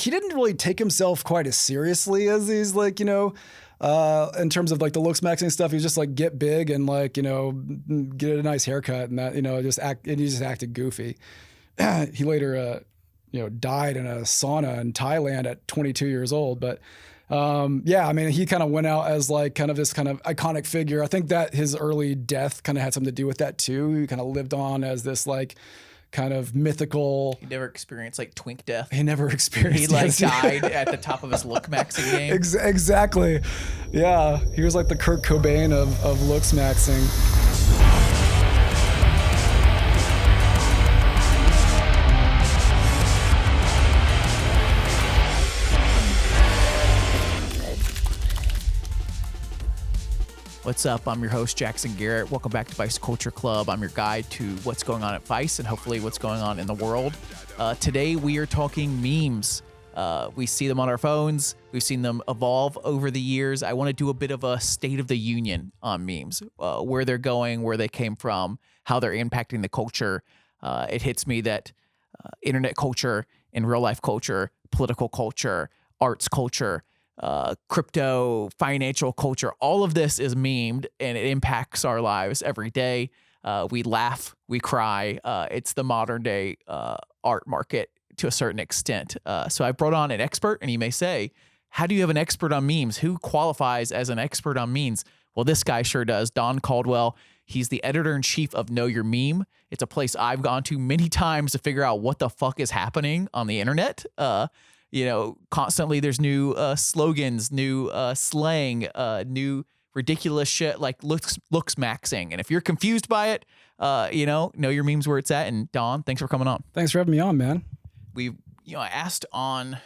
he didn't really take himself quite as seriously as these, like, you know, in terms of like the Looksmaxxing stuff. He was just like, get big and like, you know, get a nice haircut and that, you know, he just acted goofy. He later, you know, died in a sauna in Thailand at 22 years old. But yeah, I mean, he kind of went out as like kind of this kind of iconic figure. I think that his early death kind of had something to do with that too. He kind of lived on as this like kind of mythical. He never experienced like twink death. He never experienced. He like died at the top of his Looksmaxxing game. Exactly. Yeah, he was like the Kurt Cobain of Looksmaxxing. What's up? I'm your host, Jackson Garrett. Welcome back to Vice Culture Club. I'm your guide to what's going on at Vice and hopefully what's going on in the world. Today, we are talking memes. We see them on our phones. We've seen them evolve over the years. I want to do a bit of a state of the union on memes, where they're going, where they came from, how they're impacting the culture. It hits me that internet culture and real life culture, political culture, arts culture, crypto, financial culture, all of this is memed and it impacts our lives every day. We laugh, we cry. It's the modern day art market to a certain extent. So I brought on an expert, and you may say, how do you have an expert on memes? Who qualifies as an expert on memes? Well, this guy sure does. Don Caldwell. He's the editor-in-chief of Know Your Meme. It's a place I've gone to many times to figure out what the fuck is happening on the internet. You know, constantly there's new slogans, new slang, new ridiculous shit like Looksmaxxing. And if you're confused by it, you know your memes where it's at. And Don, thanks for coming on. Thanks for having me on, man. I asked on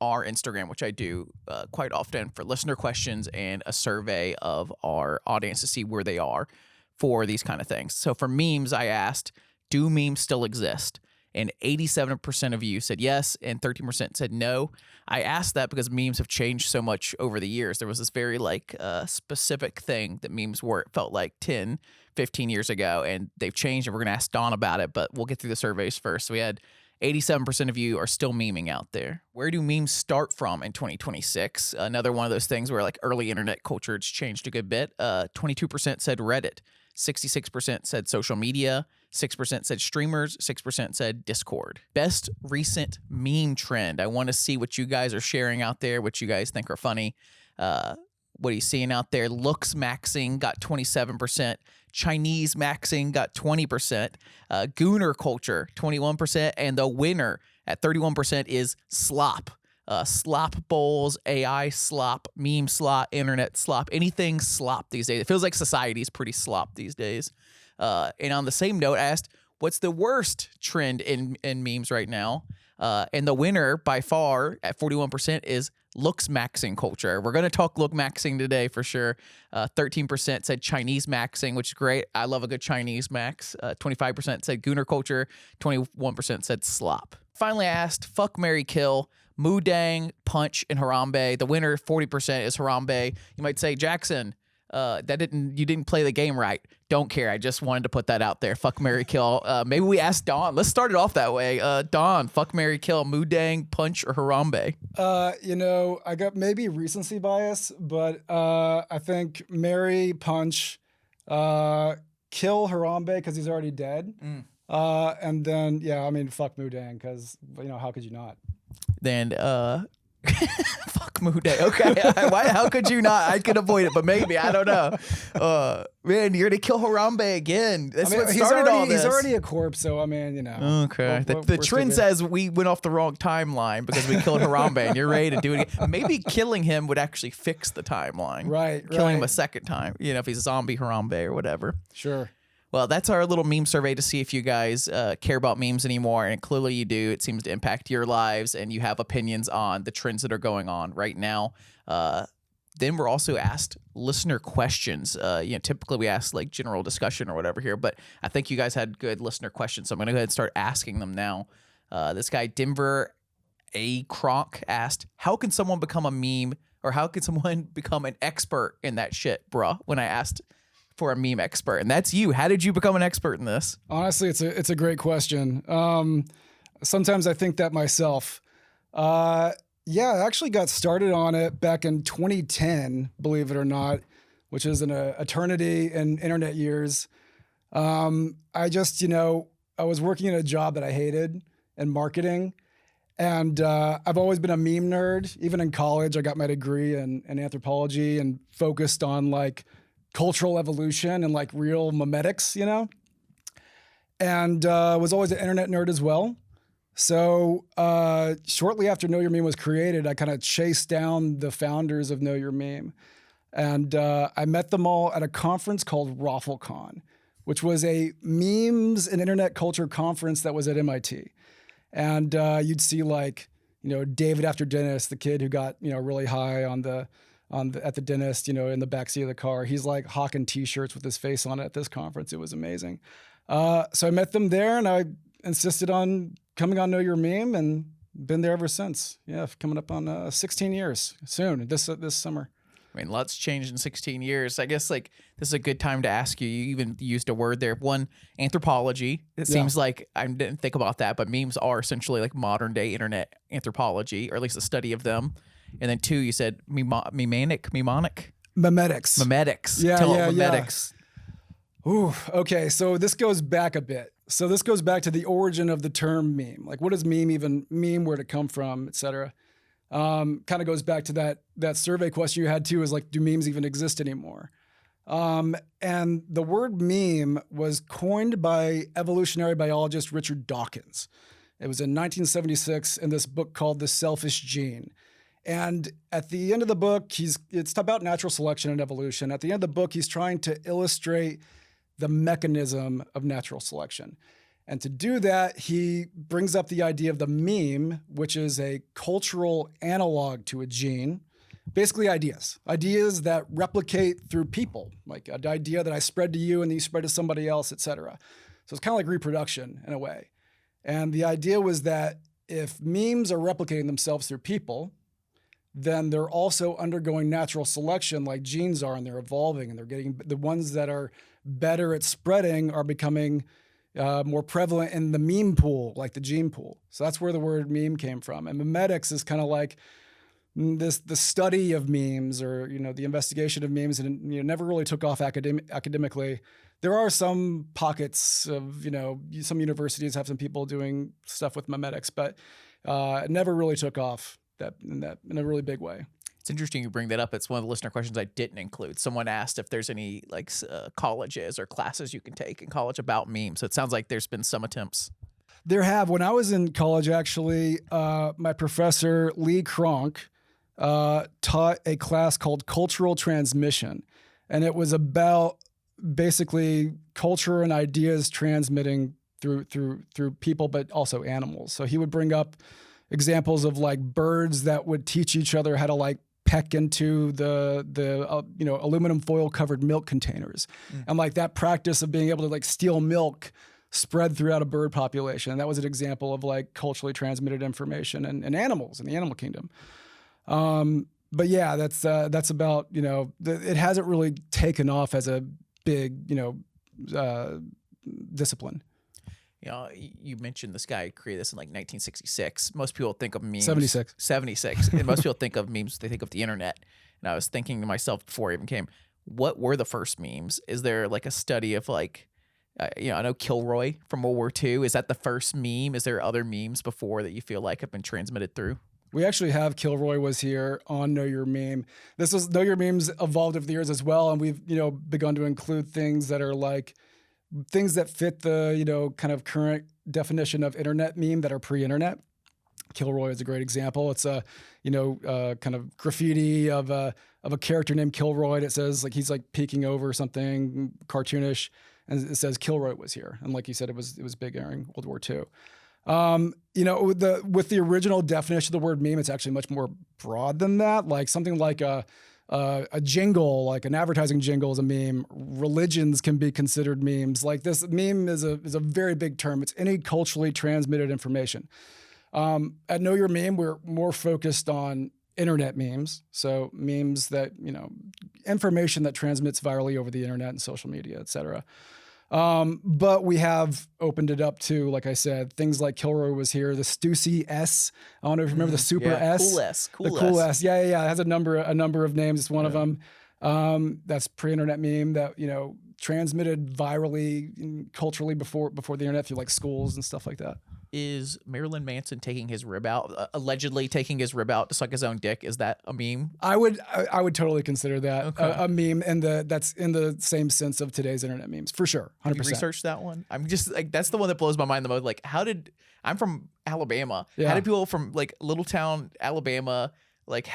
our Instagram, which I do quite often, for listener questions and a survey of our audience to see where they are for these kind of things. So for memes, I asked, do memes still exist? And 87% of you said yes, and 13% said no. I asked that because memes have changed so much over the years. There was this very like specific thing that memes were, it felt like 10, 15 years ago, and they've changed, and we're going to ask Don about it, but we'll get through the surveys first. So we had 87% of you are still meming out there. Where do memes start from in 2026? Another one of those things where like early internet culture, it's changed a good bit. 22% said Reddit. 66% said social media, 6% said streamers, 6% said Discord. Best recent meme trend. I want to see what you guys are sharing out there, what you guys think are funny. What are you seeing out there? Looksmaxxing got 27%. Chinesemaxxing got 20%. Gooner culture, 21%. And the winner at 31% is slop. Slop bowls, AI slop, meme slop, internet slop, anything slop these days. It feels like society is pretty slop these days. And on the same note, I asked, what's the worst trend in memes right now? And the winner by far at 41% is Looksmaxxing culture. We're going to talk Looksmaxxing today for sure. 13% said Chinesemaxxing, which is great. I love a good Chinese max. 25% said Gooner culture. 21% said slop. Finally, I asked, fuck, marry, kill, Moodang, Punch, and Harambe. The winner, 40%, is Harambe. You might say, Jackson, you didn't play the game right. Don't care. I just wanted to put that out there. Fuck, marry, kill. Maybe we ask Don. Let's start it off that way. Don, fuck, marry, kill, Moodang, Punch, or Harambe? You know, I got maybe recency bias, but I think marry, Punch, kill Harambe because he's already dead. And then, yeah, I mean, fuck Moodang because, you know, how could you not? Then, fuck Moodang. Okay, how could you not? I could avoid it, but maybe, I don't know. Man, you're gonna kill Harambe again. That's what started all this. He's already a corpse, so I mean, you know. Okay. The trend says we went off the wrong timeline because we killed Harambe, and you're ready to do it again. Maybe killing him would actually fix the timeline. Right. Killing him a second time, you know, if he's a zombie Harambe or whatever. Sure. Well, that's our little meme survey to see if you guys care about memes anymore, and clearly you do. It seems to impact your lives, and you have opinions on the trends that are going on right now. Then we're also asked listener questions. Typically we ask like general discussion or whatever here, but I think you guys had good listener questions, so I'm going to go ahead and start asking them now. This guy, Denver A. Gronk, asked, how can someone become a meme, or how can someone become an expert in that shit, bruh, when I asked for a meme expert, and that's you. How did you become an expert in this? Honestly, it's a great question. Sometimes I think that myself, Yeah, I actually got started on it back in 2010, believe it or not, which is an eternity in internet years. I just, I was working in a job that I hated in marketing. And I've always been a meme nerd. Even in college, I got my degree in anthropology and focused on like cultural evolution and like real memetics, and was always an internet nerd as well. So shortly after Know Your Meme was created, I kind of chased down the founders of Know Your Meme. And I met them all at a conference called RaffleCon, which was a memes and internet culture conference that was at MIT. And you'd see like, David after Dentist, the kid who got, really high at the dentist, in the backseat of the car. He's like hawking t-shirts with his face on it at this conference. It was amazing. So I met them there and I insisted on coming on Know Your Meme and been there ever since. Yeah, coming up on 16 years soon, this summer. I mean, lots changed in 16 years. I guess like this is a good time to ask you. You even used a word there. One, anthropology. It seems like I didn't think about that, but memes are essentially like modern day internet anthropology, or at least a study of them. And then two, you said memetics. Yeah, memetics. Ooh, okay. So this goes back a bit. So this goes back to the origin of the term meme. Like, what does meme even mean? Where'd it come from, et cetera? Kind of goes back to that survey question you had too, is like, do memes even exist anymore? And the word meme was coined by evolutionary biologist Richard Dawkins. It was in 1976 in this book called The Selfish Gene. And at the end of the book, it's about natural selection and evolution. At the end of the book, he's trying to illustrate the mechanism of natural selection. And to do that, he brings up the idea of the meme, which is a cultural analog to a gene. Basically ideas that replicate through people, like an idea that I spread to you and then you spread to somebody else, et cetera. So it's kind of like reproduction in a way. And the idea was that if memes are replicating themselves through people, then they're also undergoing natural selection like genes are, and they're evolving, and they're getting the ones that are better at spreading are becoming more prevalent in the meme pool, like the gene pool. So that's where the word meme came from. And memetics is kind of like the study of memes, or the investigation of memes, and never really took off academically. There are some pockets of some universities have some people doing stuff with memetics, but it never really took off in a really big way. It's interesting you bring that up. It's one of the listener questions I didn't include. Someone asked if there's any like colleges or classes you can take in college about memes. So it sounds like there's been some attempts. There have. When I was in college, actually, my professor, Lee Gronk, taught a class called Cultural Transmission. And it was about basically culture and ideas transmitting through people, but also animals. So he would bring up examples of like birds that would teach each other how to like peck into the aluminum foil covered milk containers. And like that practice of being able to like steal milk spread throughout a bird population. And that was an example of like culturally transmitted information and animals in the animal kingdom. But yeah, that's about, it hasn't really taken off as a big, discipline. You mentioned this guy created this in like 1966. Most people think of memes. 76. And most people think of memes, they think of the internet. And I was thinking to myself before I even came, what were the first memes? Is there like a study of like, I know Kilroy from World War II. Is that the first meme? Is there other memes before that you feel like have been transmitted through? We actually have Kilroy was here on Know Your Meme. Know Your Memes evolved over the years as well. And we've, begun to include things that are like, things that fit the, kind of current definition of internet meme that are pre-internet. Kilroy is a great example. It's a, kind of graffiti of a character named Kilroy that says like, he's like peeking over something cartoonish, and it says Kilroy was here. And like you said, it was big during World War II. With the original definition of the word meme, it's actually much more broad than that. Like something like a jingle, like an advertising jingle is a meme. Religions can be considered memes. Like this meme is a very big term. It's any culturally transmitted information. At Know Your Meme, we're more focused on internet memes. So memes that, information that transmits virally over the internet and social media, et cetera. But we have opened it up to, like I said, things like Kilroy was here, the Stussy S. I don't know if you remember the Super S. Cool S. The Cool S. Yeah. It has a number of names. It's one of them. That's pre-internet meme that, transmitted virally and culturally before the internet through like schools and stuff like that. Is Marilyn Manson taking his rib out, allegedly taking his rib out to suck his own dick? Is that a meme? I would totally consider that a meme, and that's in the same sense of today's internet memes for sure. 100%. Have you researched that one? I'm just like, that's the one that blows my mind the most. Like, I'm from Alabama. Yeah. How did people from like little town Alabama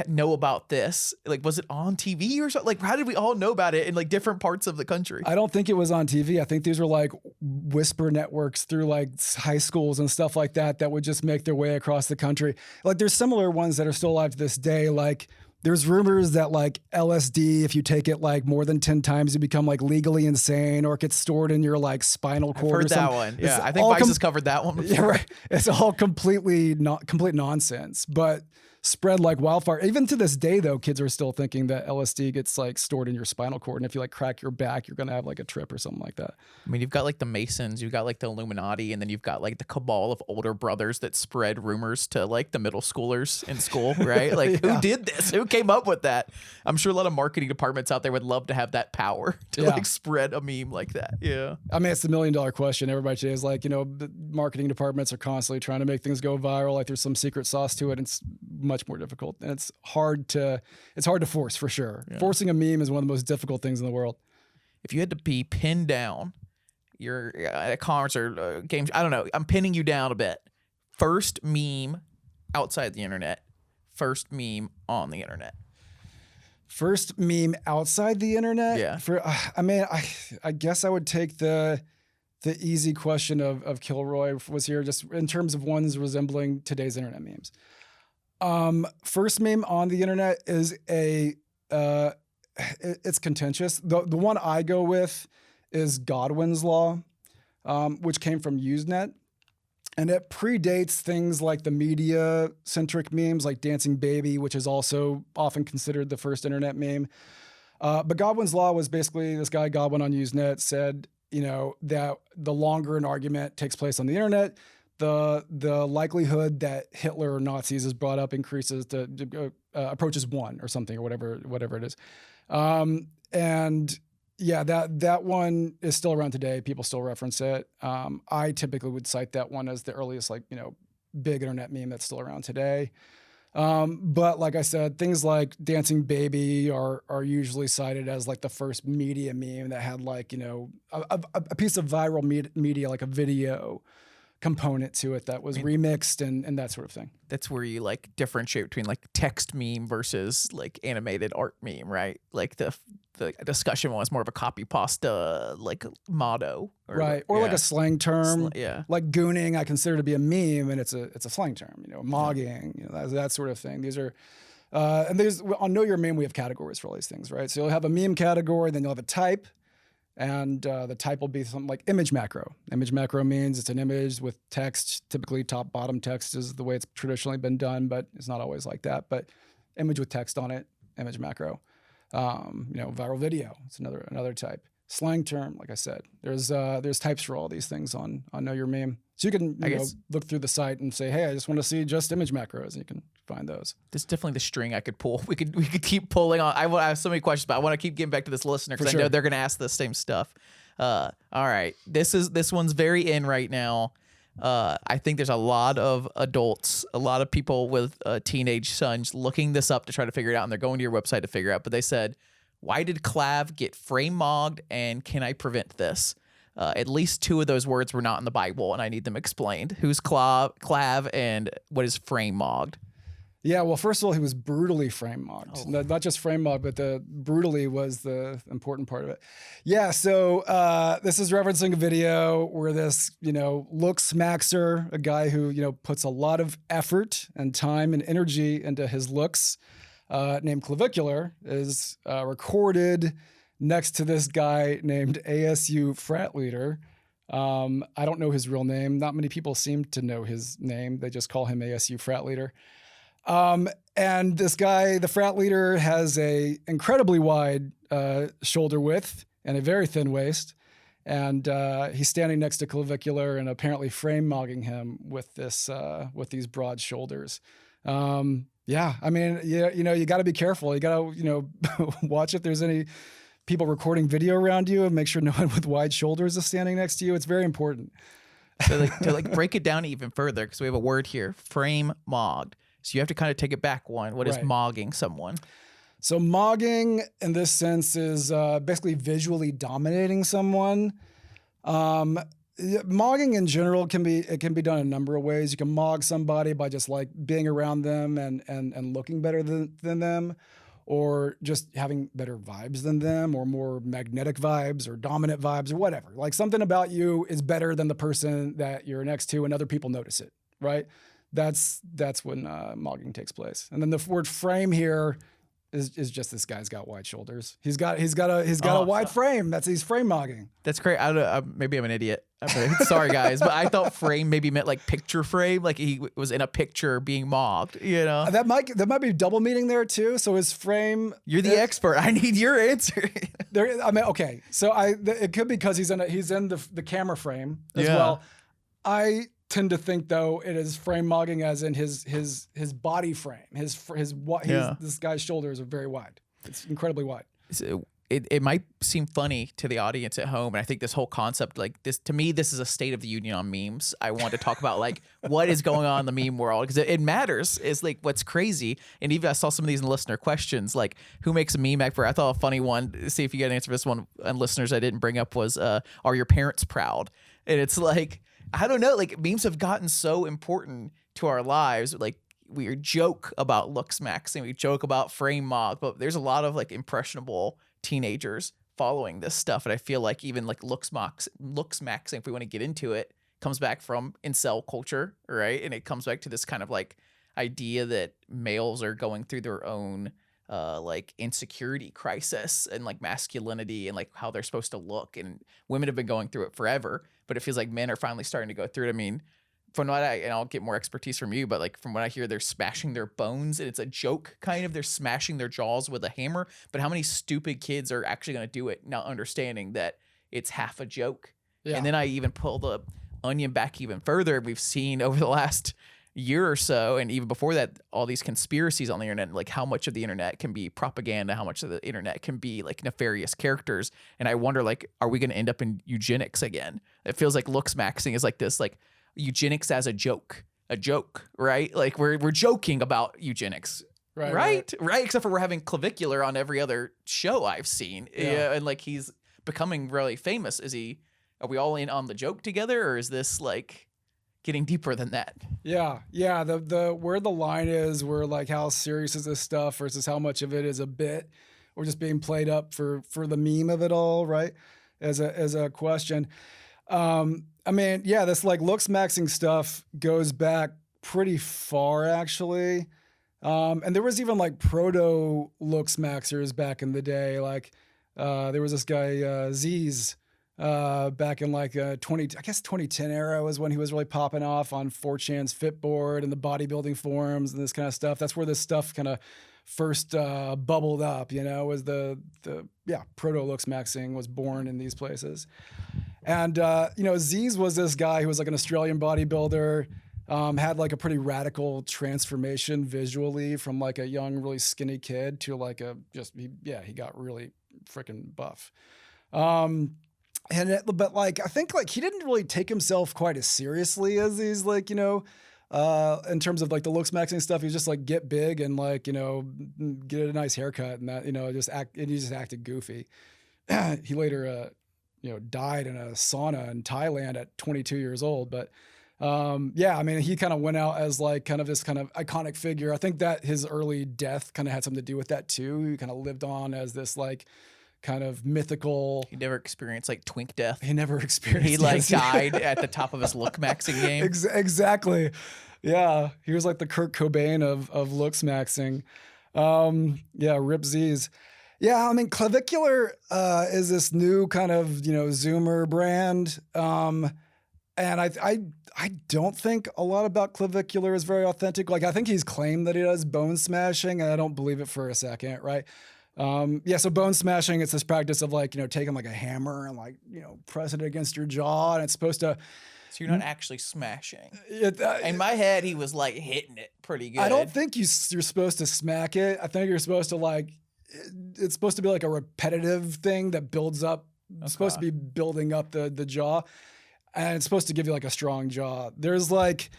know about this? Like, was it on TV or something? Like, how did we all know about it in like different parts of the country? I don't think it was on TV. I think these were like whisper networks through like high schools and stuff like that would just make their way across the country. Like there's similar ones that are still alive to this day. Like there's rumors that like LSD, if you take it like more than 10 times, you become like legally insane, or it gets stored in your like spinal cord. I've heard that one. Yeah, I think Vice has covered that one before. Yeah, right. It's all complete nonsense, but spread like wildfire. Even to this day, though, kids are still thinking that LSD gets like stored in your spinal cord, and if you like crack your back, you're gonna have like a trip or something like that. I mean, you've got like the Masons, you've got like the Illuminati, and then you've got like the cabal of older brothers that spread rumors to like the middle schoolers in school, right? Like, Who did this? Who came up with that? I'm sure a lot of marketing departments out there would love to have that power to like spread a meme like that. Yeah. I mean, it's the $1 million question. Everybody today is like, the marketing departments are constantly trying to make things go viral. Like there's some secret sauce to it. And it's much more difficult, and it's hard to force for sure. Yeah. Forcing a meme is one of the most difficult things in the world. If you had to be pinned down, you're at a concert, games, I don't know, I'm pinning you down a bit. First meme outside the internet, first meme on the internet. First meme outside the internet? Yeah. I guess I would take the easy question of Kilroy was here, just in terms of ones resembling today's internet memes. First meme on the internet is it's contentious. The one I go with is Godwin's Law, which came from Usenet. And it predates things like the media-centric memes like Dancing Baby, which is also often considered the first internet meme. But Godwin's Law was basically this guy, Godwin on Usenet, said, that the longer an argument takes place on the internet, the likelihood that Hitler or Nazis is brought up increases to approaches 1 or something, or whatever it is. And yeah, that one is still around today. People still reference it. I typically would cite that one as the earliest, big internet meme that's still around today. But like I said, things like Dancing Baby are usually cited as like the first media meme that had a piece of viral media, like a video component to it that was remixed and that sort of thing. That's where you differentiate between text meme versus animated art meme, right? Like the discussion was more of a copy pasta motto, right? Or like a slang term, like gooning. I consider to be a meme, and it's a slang term. Mogging, that sort of thing. These are. And on Know Your Meme, we have categories for all these things, right? So you'll have a meme category, then you'll have a type. And the type will be something like image macro. Image macro means it's an image with text. Typically, top bottom text is the way it's traditionally been done, but it's not always like that. But image with text on it, image macro. Viral video. It's another type. Slang term, like I said, there's types for all these things on Know Your Meme. So you can look through the site and say, hey, I just want to see just image macros, and you can find those. This is definitely the string I could pull. We could keep pulling on. I have so many questions, but I want to keep getting back to this listener because I know they're going to ask the same stuff. All right, this one's very in right now. I think there's a lot of adults, a lot of people with teenage sons looking this up to try to figure it out, and they're going to your website to figure it out. But they said, why did clav get frame mogged, and can I prevent this? At least 2 of those words were not in the Bible, and I need them explained. Who's clav and what is frame mogged? Yeah, well, first of all, he was brutally frame mogged. Oh. Not just frame mogged, but the brutally was the important part of it. Yeah, so this is referencing a video where this, Looksmaxxer, a guy who, puts a lot of effort and time and energy into his looks, named Clavicular, is recorded next to this guy named ASU frat leader. I don't know his real name. Not many people seem to know his name. They just call him ASU frat leader. And this guy, the frat leader, has a incredibly wide shoulder width and a very thin waist. and he's standing next to Clavicular and apparently frame mogging him with these broad shoulders. Yeah, I mean, yeah, you got to be careful. You got to, watch if there's any people recording video around you and make sure no one with wide shoulders is standing next to you. It's very important. So to break it down even further, because we have a word here, frame mogged. So you have to kind of take it back one. What is mogging someone? So mogging in this sense is basically visually dominating someone. Mogging in general can be done a number of ways. You can mog somebody by just like being around them and looking better than them, or just having better vibes than them, or more magnetic vibes or dominant vibes or whatever. Like something about you is better than the person that you're next to, and other people notice it, right? That's when mogging takes place. And then the word frame here is just this guy's got wide shoulders. He's got a wide frame. He's frame mogging. That's great. Maybe I'm an idiot. Sorry guys, but I thought frame maybe meant like picture frame, like he was in a picture being mogged. That might be double meaning there too. So his frame. You're the expert. I need your answer. Okay. So it could be because he's in the camera frame as well. I tend to think though it is frame mogging as in his body frame. This guy's shoulders are very wide. It's incredibly wide. So it might seem funny to the audience at home, and I think this whole concept, like this, to me, this is a state of the union on memes. I want to talk about like what is going on in the meme world, because it matters. It's like what's crazy, and even I saw some of these in listener questions, like who makes a meme expert. I thought a funny one. See if you get an answer for this one. And listeners I didn't bring up was, are your parents proud? And it's like, I don't know, like memes have gotten so important to our lives. Like we joke about Looksmaxxing, we joke about frame mock, but there's a lot of like impressionable teenagers following this stuff. And I feel like even like Looksmaxxing, if we want to get into it, comes back from incel culture, right? And it comes back to this kind of like idea that males are going through their own like insecurity crisis and like masculinity and like how they're supposed to look. And women have been going through it forever, but it feels like men are finally starting to go through it. I mean, from what and I'll get more expertise from you, but like from what I hear, they're smashing their bones, and it's a joke kind of. They're smashing their jaws with a hammer. But how many stupid kids are actually going to do it, not understanding that it's half a joke? Yeah. And then I even pull the onion back even further. We've seen over the last year or so, and even before that, all these conspiracies on the internet, like how much of the internet can be propaganda, how much of the internet can be like nefarious characters. And I wonder, like, are we going to end up in eugenics again? It feels like Looksmaxxing is like this, like eugenics as a joke, right? Like we're joking about eugenics, right? Except for we're having Clavicular on every other show I've seen. Yeah. And like he's becoming really famous. Are we all in on the joke together, or is this like getting deeper than that? Yeah. The where the line is, where like how serious is this stuff versus how much of it is a bit or just being played up for the meme of it all, right? As a question. I mean, yeah, this like Looksmaxxing stuff goes back pretty far actually. And there was even like proto Looksmaxxers back in the day. Like there was this guy Z's back in like 2010 era was when he was really popping off on 4chan's Fitboard and the bodybuilding forums and this kind of stuff. That's where this stuff kind of first bubbled up, was the proto Looksmaxxing was born in these places. And, Z's was this guy who was like an Australian bodybuilder, had like a pretty radical transformation visually from like a young, really skinny kid to like he got really freaking buff. But like, I think like he didn't really take himself quite as seriously as these like, in terms of like the Looksmaxxing stuff. He was just like get big and like, get a nice haircut and that, he just acted goofy. He later, died in a sauna in Thailand at 22 years old. But I mean, he kind of went out as like kind of this kind of iconic figure. I think that his early death kind of had something to do with that too. He kind of lived on as this like kind of mythical. He never experienced like twink death. He never experienced. He like died at the top of his Looksmaxxing game. Exactly. Yeah. He was like the Kurt Cobain of Looksmaxxing. Rip Z's. Yeah, I mean, Clavicular is this new kind of, Zoomer brand. And I don't think a lot about Clavicular is very authentic. Like, I think he's claimed that he does bone smashing, and I don't believe it for a second, right? Yeah, so bone smashing, it's this practice of like, taking like a hammer and like, pressing it against your jaw, and it's supposed to. So you're not actually smashing. It, In my head, he was like hitting it pretty good. I don't think you're supposed to smack it. I think you're supposed to like, it's supposed to be like a repetitive thing that builds up. It's supposed to be building up the jaw, and it's supposed to give you like a strong jaw. There's like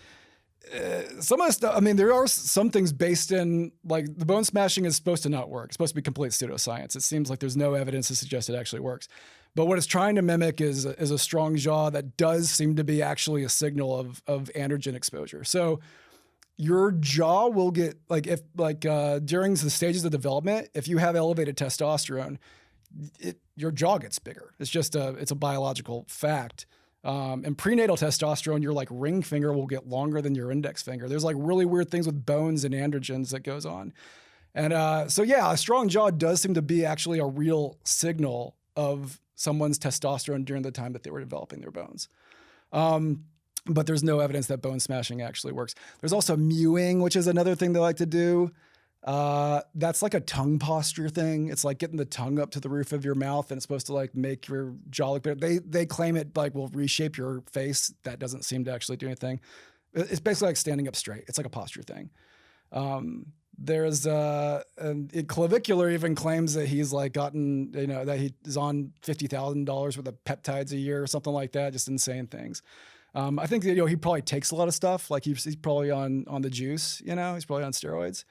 some of the stuff. I mean, there are some things based in like the bone smashing is supposed to not work. It's supposed to be complete pseudoscience. It seems like there's no evidence to suggest it actually works. But what it's trying to mimic is a strong jaw that does seem to be actually a signal of androgen exposure. So your jaw will get like during the stages of development, if you have elevated testosterone, your jaw gets bigger. It's just it's a biological fact. And prenatal testosterone, your like ring finger will get longer than your index finger. There's like really weird things with bones and androgens that goes on. And so yeah, a strong jaw does seem to be actually a real signal of someone's testosterone during the time that they were developing their bones. But there's no evidence that bone smashing actually works. There's also mewing, which is another thing they like to do. That's like a tongue posture thing. It's like getting the tongue up to the roof of your mouth, and it's supposed to like make your jaw look better. They claim it like will reshape your face. That doesn't seem to actually do anything. It's basically like standing up straight. It's like a posture thing. There's Clavicular even claims that he's like gotten, that he's on $50,000 worth of peptides a year or something like that. Just insane things. I think that, he probably takes a lot of stuff. Like he's probably on the juice, he's probably on steroids.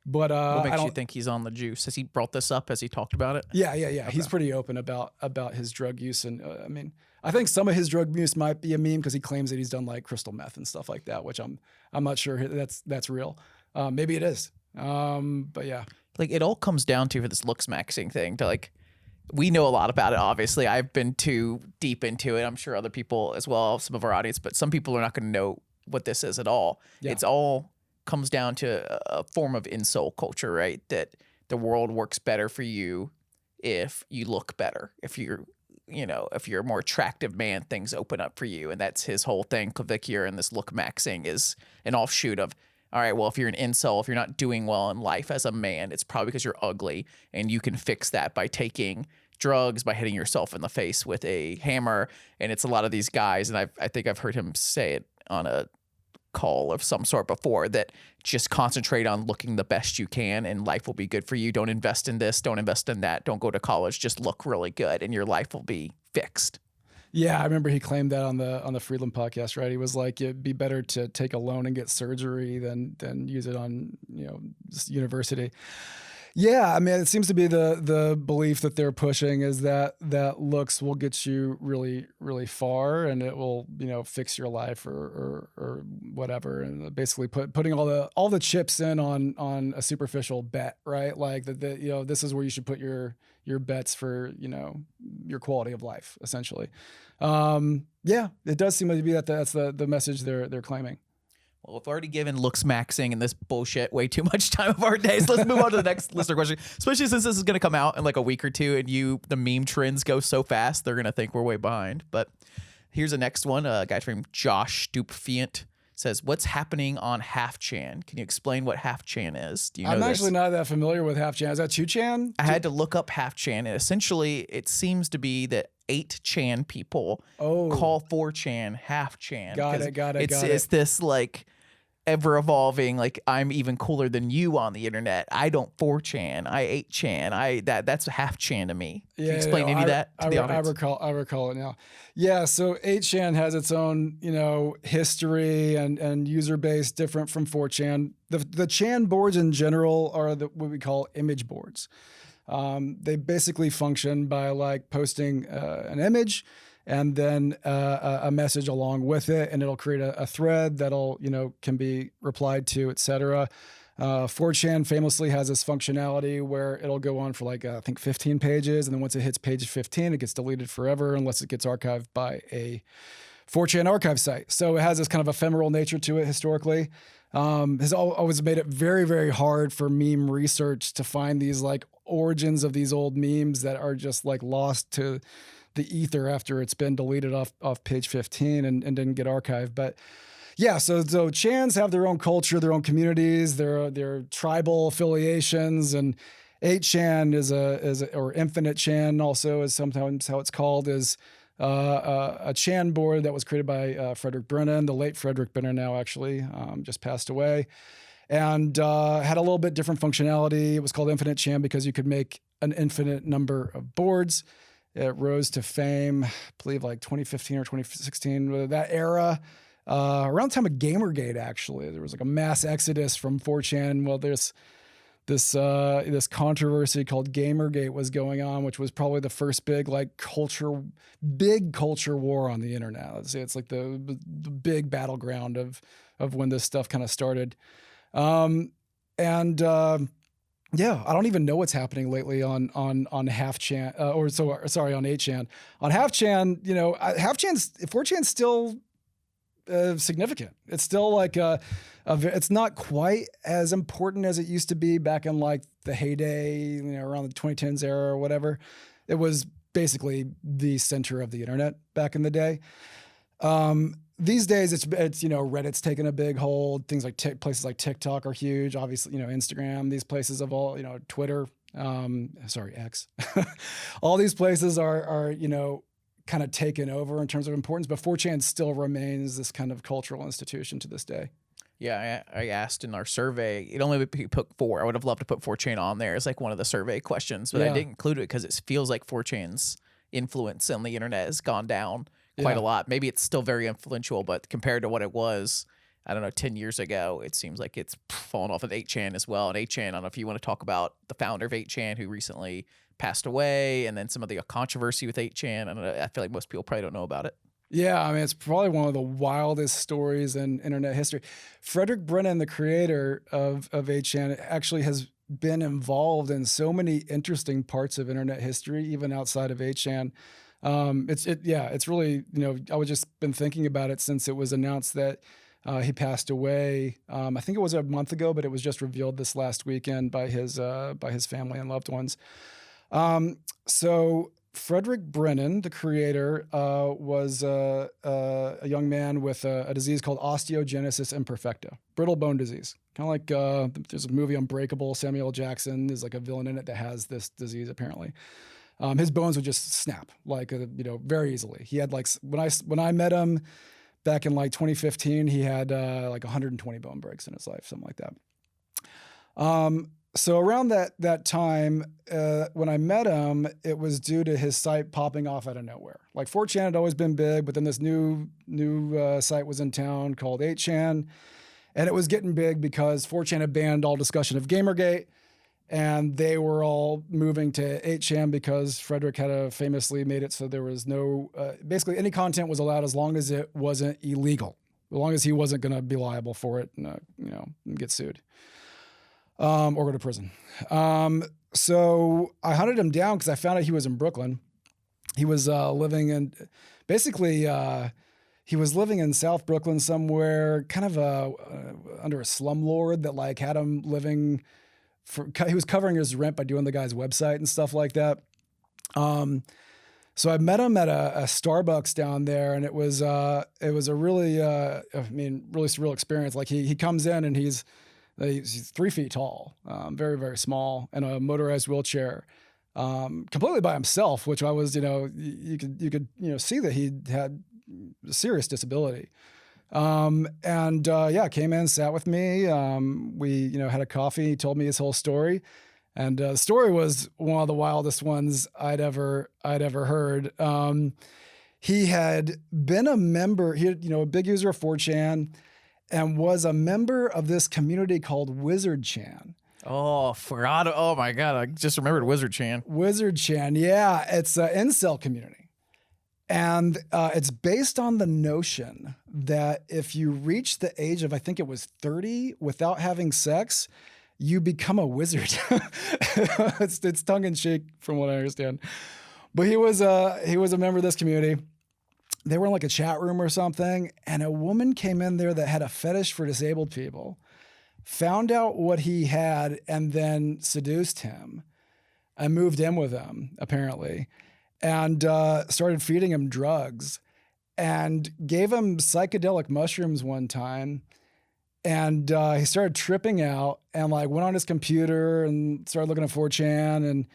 But what makes you think he's on the juice? Has he brought this up? Has he talked about it? Yeah. Okay. He's pretty open about his drug use, and I mean, I think some of his drug use might be a meme because he claims that he's done like crystal meth and stuff like that, which I'm not sure that's real. Maybe it is. But yeah, like it all comes down to for this Looksmaxxing thing to like. We know a lot about it, obviously. I've been too deep into it. I'm sure other people as well, some of our audience, but some people are not going to know what this is at all. Yeah. It's all comes down to a form of insult culture, right? That the world works better for you if you look better. If you're a more attractive man, things open up for you. And that's his whole thing. Clavicular and this Looksmaxxing is an offshoot of, all right, well, if you're an incel, if you're not doing well in life as a man, it's probably because you're ugly, and you can fix that by taking drugs, by hitting yourself in the face with a hammer. And it's a lot of these guys, and I think I've heard him say it on a call of some sort before, that just concentrate on looking the best you can and life will be good for you. Don't invest in this, don't invest in that, don't go to college, just look really good and your life will be fixed. Yeah, I remember he claimed that on the Friedland podcast, right? He was like, it'd be better to take a loan and get surgery than use it on, just university. Yeah, I mean, it seems to be the belief that they're pushing is that looks will get you really, really far, and it will, fix your life or whatever, and basically putting all the chips in on a superficial bet, right? Like this is where you should put your bets for, your quality of life, essentially. Yeah, it does seem to be that's the message they're claiming. Well, we've already given Looksmaxxing and this bullshit way too much time of our days. Let's move on to the next listener question, especially since this is going to come out in like a week or two, and the meme trends go so fast, they're going to think we're way behind. But here's the next one. A guy named Josh Stupfiant says, what's happening on Half-Chan? Can you explain what Half-Chan is? Do you know I'm this? actually not that familiar with Half-Chan. Is that 2chan? I had to look up Half-Chan, and essentially it seems to be that 8chan people call 4chan Half-Chan. Got it. It's this like ever evolving, like I'm even cooler than you on the internet. I don't 4chan, I 8chan. That's Half-Chan to me. Can you explain any of that to the audience? I recall it now. Yeah, so 8chan has its own, history and user base different from 4chan. The Chan boards in general are what we call image boards. They basically function by like posting an image and then a message along with it, and it'll create a thread that'll, can be replied to, etc. 4chan famously has this functionality where it'll go on for like, I think 15 pages. And then once it hits page 15, it gets deleted forever unless it gets archived by a 4chan archive site. So it has this kind of ephemeral nature to it historically. Has always made it very, very hard for meme research to find these like origins of these old memes that are just like lost to the ether after it's been deleted off page 15 and didn't get archived. But yeah, so Chans have their own culture, their own communities, their tribal affiliations, and 8chan or infinite chan also is sometimes how it's called, is a chan board that was created by Frederick Brennan, the late Frederick Brennan, now actually just passed away, and had a little bit different functionality. It was called infinite chan because you could make an infinite number of boards. It rose to fame, I believe, like 2015 or 2016, that era. Around the time of Gamergate, actually, there was like a mass exodus from 4chan. Well, there's this controversy called Gamergate was going on, which was probably the first big culture war on the internet. Let's say it's like the big battleground of when this stuff kind of started. Yeah, I don't even know what's happening lately on half-chan, on 8chan. On half-chan, 4chan's still significant. It's still like it's not quite as important as it used to be back in like the heyday, around the 2010s era or whatever. It was basically the center of the internet back in the day. These days, it's Reddit's taken a big hold. Things like places like TikTok are huge. Obviously, Instagram. These places of all, Twitter. X. All these places are kind of taken over in terms of importance. But 4chan still remains this kind of cultural institution to this day. Yeah, I asked in our survey. It only put 4. I would have loved to put 4chan on there as like one of the survey questions, but I didn't include it because it feels like 4chan's influence on the internet has gone down quite a lot. Maybe it's still very influential, but compared to what it was, I don't know, 10 years ago, it seems like it's fallen off of 8chan as well. And 8chan, I don't know if you want to talk about the founder of 8chan who recently passed away, and then some of the controversy with 8chan. I don't know, I feel like most people probably don't know about it. Yeah, I mean, it's probably one of the wildest stories in internet history. Frederick Brennan, the creator of 8chan, actually has been involved in so many interesting parts of internet history, even outside of 8chan. It's really, I was just been thinking about it since it was announced that he passed away. I think it was a month ago, but it was just revealed this last weekend by his family and loved ones. So Frederick Brennan, the creator, was a young man with a disease called osteogenesis imperfecta, brittle bone disease. Kind of like there's a movie Unbreakable. Samuel L. Jackson is like a villain in it that has this disease apparently. His bones would just snap very easily. He had when I met him back in like 2015, he had like 120 bone breaks in his life, something like that. So around that time, when I met him, it was due to his site popping off out of nowhere. Like 4chan had always been big, but then this new site was in town called 8chan, and it was getting big because 4chan had banned all discussion of Gamergate. And they were all moving to 8chan because Frederick had famously made it so there was no, basically any content was allowed as long as it wasn't illegal, as long as he wasn't going to be liable for it and, get sued or go to prison. So I hunted him down because I found out he was in Brooklyn. He was living in, basically, he was living in South Brooklyn somewhere, kind of under a slumlord that had him living. He was covering his rent by doing the guy's website and stuff like that. So I met him at a Starbucks down there, and it was a really, really surreal experience. Like he comes in and he's 3 feet tall, very, very small, in a motorized wheelchair, completely by himself, which I was, you could see that he had a serious disability. Came in, sat with me. We, had a coffee. He told me his whole story. And the story was one of the wildest ones I'd ever heard. He had been a member, a big user of 4chan, and was a member of this community called Wizard Chan. Oh, forgot. Oh my God. I just remembered Wizard Chan. Wizard Chan. Yeah. It's an incel community. And it's based on the notion that if you reach the age of, I think it was 30 without having sex, you become a wizard. It's tongue in cheek from what I understand. But he was a member of this community. They were in like a chat room or something, and a woman came in there that had a fetish for disabled people, found out what he had, and then seduced him and moved in with him, apparently. And started feeding him drugs and gave him psychedelic mushrooms one time And he started tripping out and like went on his computer and started looking at 4chan and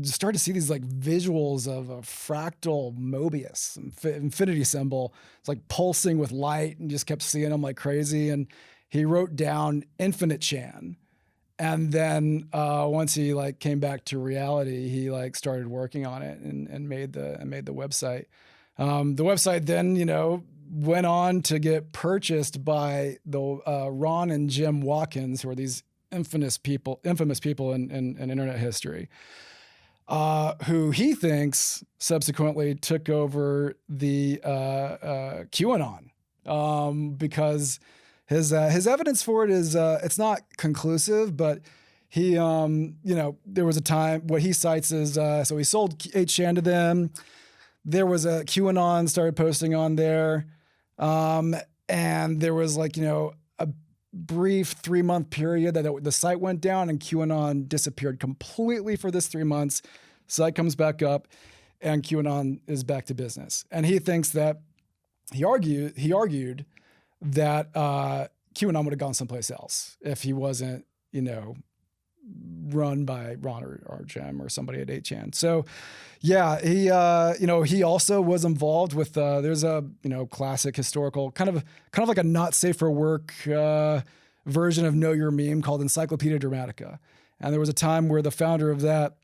started to see these like visuals of a fractal Mobius infinity symbol. It's like pulsing with light, and just kept seeing them like crazy. And he wrote down Infinite Chan. And then once he like came back to reality, he like started working on it and made the website. The website then, you know, went on to get purchased by the Ron and Jim Watkins, who are these infamous people in internet history, who he thinks subsequently took over the QAnon, because his evidence for it is it's not conclusive, but he you know, there was a time what he cites is so he sold 8chan to them. There was a QAnon started posting on there. And there was like, you know, a brief 3-month period that the site went down and QAnon disappeared completely for this 3 months. Site comes back up and QAnon is back to business. And he thinks that he argued that QAnon would have gone someplace else if he wasn't, you know, run by Ron or Jim or somebody at 8chan. So yeah, he, you know, he also was involved with, there's a, you know, classic historical kind of like a not safe for work, version of Know Your Meme called Encyclopedia Dramatica. And there was a time where the founder of that,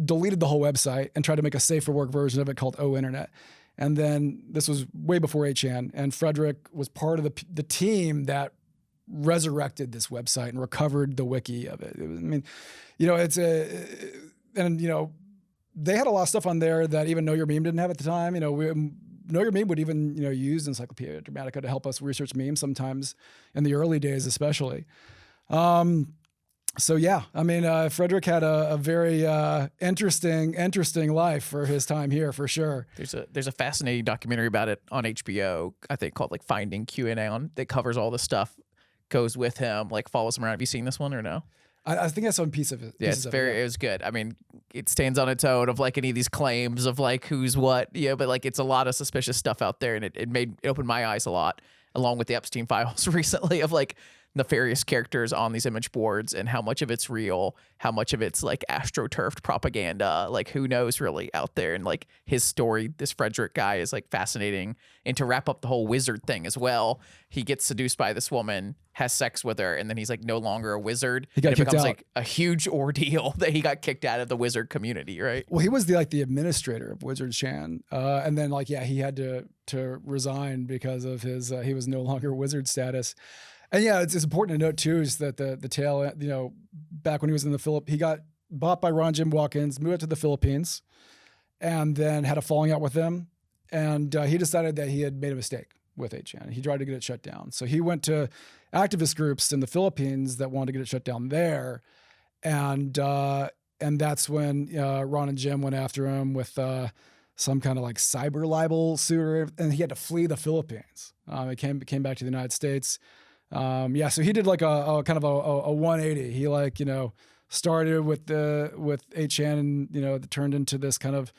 deleted the whole website and tried to make a safe for work version of it called O Internet. And then this was way before 8chan, and Frederick was part of the team that resurrected this website and recovered the wiki of it. I mean, you know, and you know, they had a lot of stuff on there that even Know Your Meme didn't have at the time. You know, Know Your Meme would even, you know, use Encyclopedia Dramatica to help us research memes sometimes in the early days, especially. So yeah, I mean, Frederick had a very interesting life for his time here, for sure. There's a fascinating documentary about it on HBO, I think, called like Finding QAnon, that covers all the stuff, goes with him, like follows him around. Have you seen this one or no? I think that's one piece of it. Yeah, it was good. I mean, it stands on its own of like any of these claims of like who's what, yeah, but like it's a lot of suspicious stuff out there, and it opened my eyes a lot, along with the Epstein files recently, of like nefarious characters on these image boards and how much of it's real, how much of it's like astroturfed propaganda, like who knows really out there. And like his story, this Frederick guy, is like fascinating. And to wrap up the whole wizard thing as well, he gets seduced by this woman, has sex with her, and then he's like no longer a wizard. He got and it kicked becomes out. like a huge ordeal that he got kicked out of the wizard community, right? Well, he was the administrator of Wizard Chan, and then like he had to resign because of his he was no longer wizard status. And yeah, it's important to note too is that the tail, you know, back when he was in the Philippines, he got bought by Ron Jim Watkins, moved out to the Philippines, and then had a falling out with them. And he decided that he had made a mistake with 8chan. He tried to get it shut down. So he went to activist groups in the Philippines that wanted to get it shut down there. And that's when Ron and Jim went after him with some kind of like cyber libel suit, and he had to flee the Philippines. He came back to the United States. Yeah, so he did like a kind of a 180. He like, you know, started with 8chan, and you know, it turned into this kind of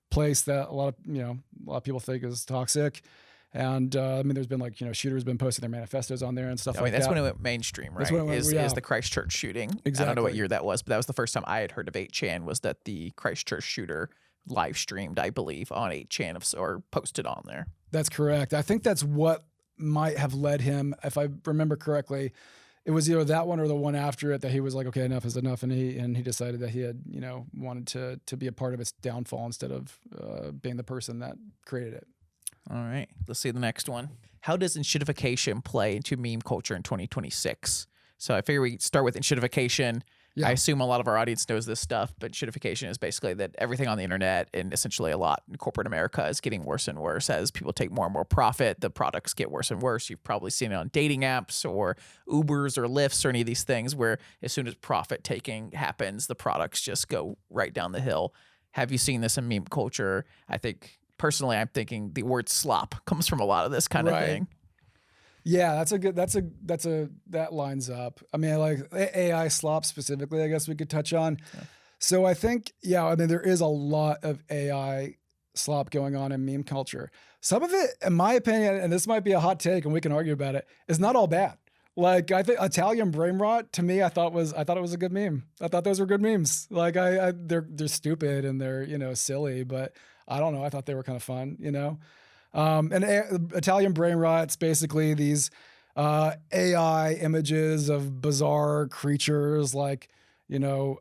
place that a lot of people think is toxic. And I mean, there's been like, you know, shooters been posting their manifestos on there and stuff like that. I mean, that's when it went mainstream, right? Is the Christchurch shooting. Exactly. I don't know what year that was, but that was the first time I had heard of 8chan, was that the Christchurch shooter live streamed, I believe, on 8chan or posted on there. That's correct. I think that's what might have led him, if I remember correctly, it was either that one or the one after it that he was like, okay, enough is enough, and he decided that he had, you know, wanted to be a part of its downfall instead of being the person that created it. All right, let's see the next one. How does enshittification play into meme culture in 2026? So I figure we start with enshittification. Yeah. I assume a lot of our audience knows this stuff, but enshittification is basically that everything on the internet and essentially a lot in corporate America is getting worse and worse as people take more and more profit. The products get worse and worse. You've probably seen it on dating apps or Ubers or Lyfts or any of these things where as soon as profit taking happens, the products just go right down the hill. Have you seen this in meme culture? I think personally, I'm thinking the word slop comes from a lot of this kind of thing. Yeah, that lines up. I mean, like AI slop specifically, I guess we could touch on. Yeah. So I think, yeah, I mean, there is a lot of AI slop going on in meme culture, some of it, in my opinion, and this might be a hot take and we can argue about it, is not all bad. Like I think Italian brain rot to me, I thought it was a good meme. I thought those were good memes. Like they're stupid and they're, you know, silly, but I don't know. I thought they were kind of fun, you know? Italian brain rot's basically these AI images of bizarre creatures like, you know,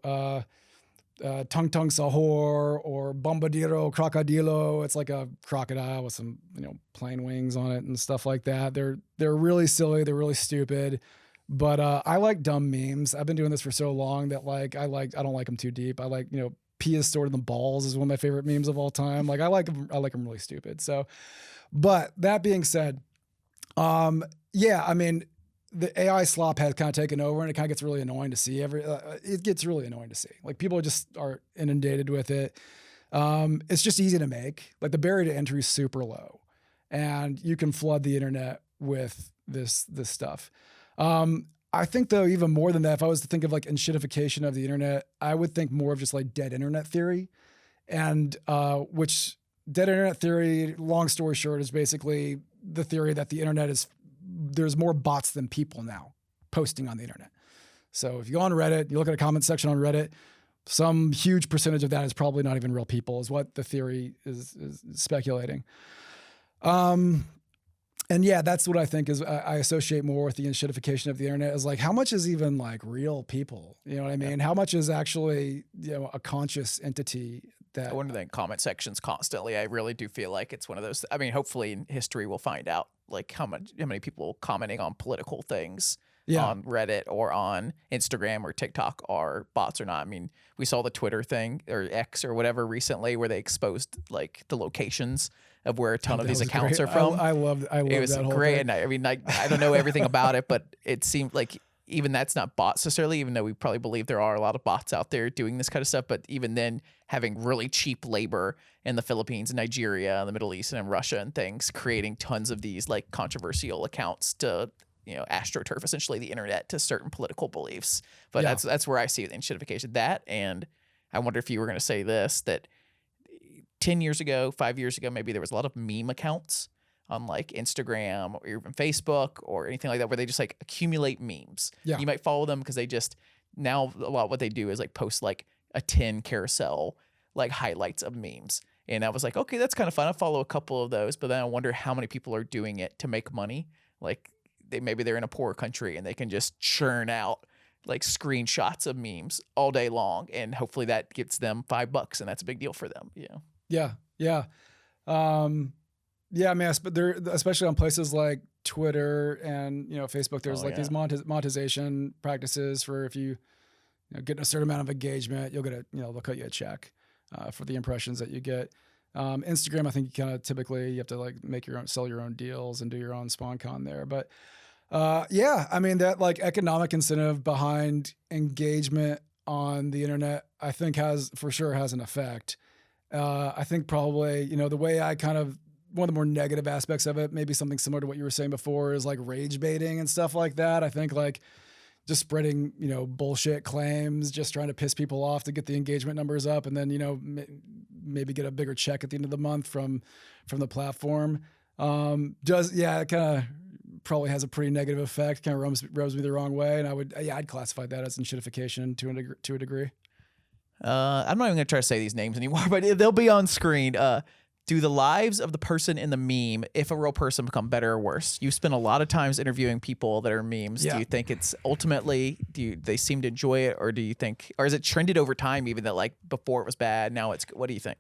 Tung Tung Sahur or Bombadillo Crocodilo. It's like a crocodile with some, you know, plain wings on it and stuff like that. They're really silly. They're really stupid. But I like dumb memes. I've been doing this for so long that like I don't like them too deep. I like, you know, pee is stored in the balls is one of my favorite memes of all time. Like I like them really stupid. So, but that being said, yeah, I mean, the AI slop has kind of taken over and it kind of gets really annoying to see it gets really annoying to see. Like people just are inundated with it. It's just easy to make. Like the barrier to entry is super low and you can flood the internet with this stuff. I think though, even more than that, if I was to think of like enshittification of the internet, I would think more of just like dead internet theory and, which dead internet theory, long story short, is basically the theory that the internet there's more bots than people now posting on the internet. So if you go on Reddit, you look at a comment section on Reddit, some huge percentage of that is probably not even real people is what the theory is speculating. And yeah, that's what I think is I associate more with the enshittification of the internet is like, how much is even like real people? You know what I mean? How much is actually, you know, a conscious entity that. I wonder in comment sections constantly. I really do feel like it's one of those. I mean, hopefully in history we'll find out like how many people commenting on political things on Reddit or on Instagram or TikTok are bots or not. I mean, we saw the Twitter thing or X or whatever recently where they exposed like the locations of where a ton of these accounts great. are from. I love it was that whole great. thing. And I mean, I don't know everything about it, but it seemed like even that's not bots necessarily, even though we probably believe there are a lot of bots out there doing this kind of stuff. But even then, having really cheap labor in the Philippines and Nigeria and the Middle East and in Russia and things, creating tons of these like controversial accounts to, you know, astroturf essentially the internet to certain political beliefs. But that's where I see the enshittification. That, and I wonder if you were going to say this, that 10 years ago, 5 years ago, maybe there was a lot of meme accounts on like Instagram or even Facebook or anything like that, where they just like accumulate memes. Yeah. You might follow them because they just, now a lot of what they do is like post like a 10 carousel, like highlights of memes. And I was like, okay, that's kind of fun. I follow a couple of those, but then I wonder how many people are doing it to make money. Like maybe they're in a poor country and they can just churn out like screenshots of memes all day long. And hopefully that gets them $5 and that's a big deal for them. Yeah. Yeah. Yeah. Yeah, I mean, especially on places like Twitter and, you know, Facebook, there's these monetization practices for if you get a certain amount of engagement, you'll get they'll cut you a check for the impressions that you get. Instagram, I think you kind of typically you have to like sell your own deals and do your own spawn con there. But yeah, I mean, that like economic incentive behind engagement on the internet, I think has an effect. I think probably, you know, the way I kind of, one of the more negative aspects of it, maybe something similar to what you were saying before, is like rage baiting and stuff like that. I think like just spreading, you know, bullshit claims, just trying to piss people off to get the engagement numbers up, and then, you know, maybe get a bigger check at the end of the month from the platform. It kind of probably has a pretty negative effect. Kind of rubs me the wrong way, and I'd classify that as enshittification to a degree. I'm not even gonna try to say these names anymore, but they'll be on screen. Do the lives of the person in the meme, if a real person, become better or worse? You've spent a lot of times interviewing people that are memes. Yeah. Do you think it's ultimately, they seem to enjoy it, or do you think, or is it trended over time, even that like before it was bad, now it's, what do you think?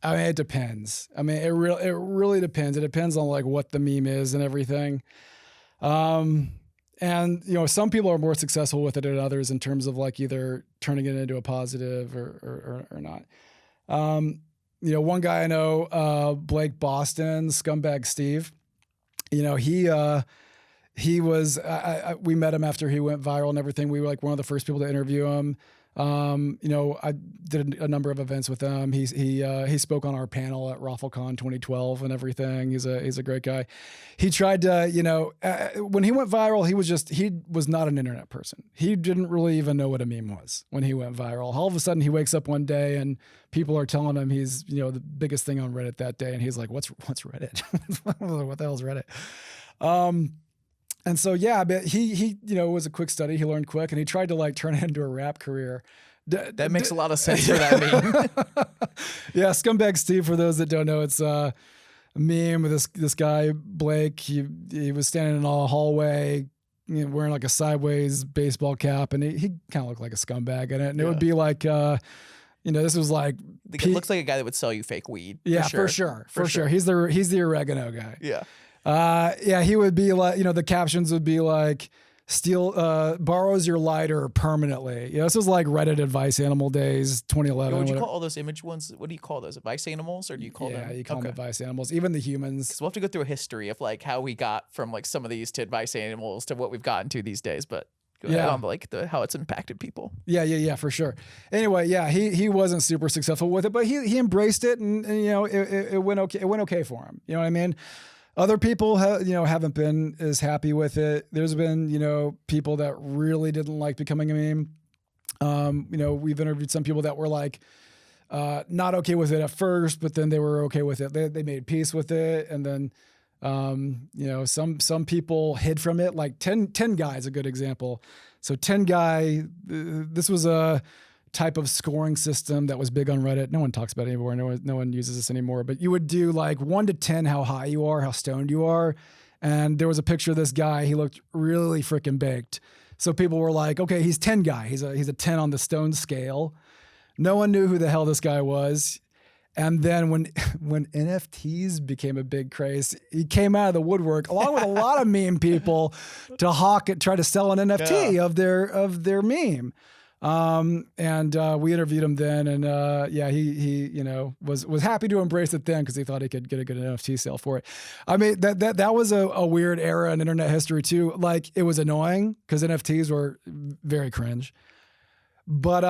I mean, it depends. I mean, it really depends. It depends on like what the meme is and everything. And, you know, some people are more successful with it than others in terms of like either turning it into a positive or not. You know, one guy I know, Blake Boston, Scumbag Steve, you know, he was. We met him after he went viral and everything. We were like one of the first people to interview him. I did a number of events with him. He spoke on our panel at RaffleCon 2012 and everything. He's a great guy. He tried to, when he went viral, he was not an internet person. He didn't really even know what a meme was when he went viral. All of a sudden he wakes up one day and people are telling him he's, the biggest thing on Reddit that day. And he's like, what's Reddit? What the hell is Reddit? And so, yeah, but he was a quick study. He learned quick, and he tried to like turn it into a rap career. That makes a lot of sense for that meme. Yeah, Scumbag Steve, for those that don't know, it's a meme with this guy, Blake. He was standing in a hallway, wearing like a sideways baseball cap, and he kind of looked like a scumbag in it. And it would be like, this was like... It looks like a guy that would sell you fake weed. Yeah, for sure. He's the oregano guy. Yeah. He would be like, the captions would be like, borrows your lighter permanently. This was like Reddit advice animal days, 2011. What do you call all those image ones? What do you call those? Advice animals, or do you call them? Yeah, you call them advice animals. Even the humans. So we'll have to go through a history of like how we got from like some of these to advice animals to what we've gotten to these days. But go ahead on like how it's impacted people. Yeah, for sure. Anyway, yeah, he wasn't super successful with it, but he embraced it, and it went okay. It went okay for him. You know what I mean? Other people haven't been as happy with it. There's been, people that really didn't like becoming a meme. We've interviewed some people that were like, not okay with it at first, but then they were okay with it. They made peace with it. And then, some people hid from it, like 10 Guy is a good example. So 10 Guy, this was a type of scoring system that was big on Reddit. No one talks about it anymore. No one uses this anymore, but you would do like 1 to 10, how high you are, how stoned you are. And there was a picture of this guy. He looked really freaking baked. So people were like, okay, he's 10 Guy. He's a 10 on the stone scale. No one knew who the hell this guy was. And then when NFTs became a big craze, he came out of the woodwork along with a lot of meme people to hawk it, try to sell an NFT of their meme. We interviewed him then, and he was happy to embrace it then because he thought he could get a good NFT sale for it. I mean, that was a weird era in internet history too. Like, it was annoying because NFTs were very cringe, but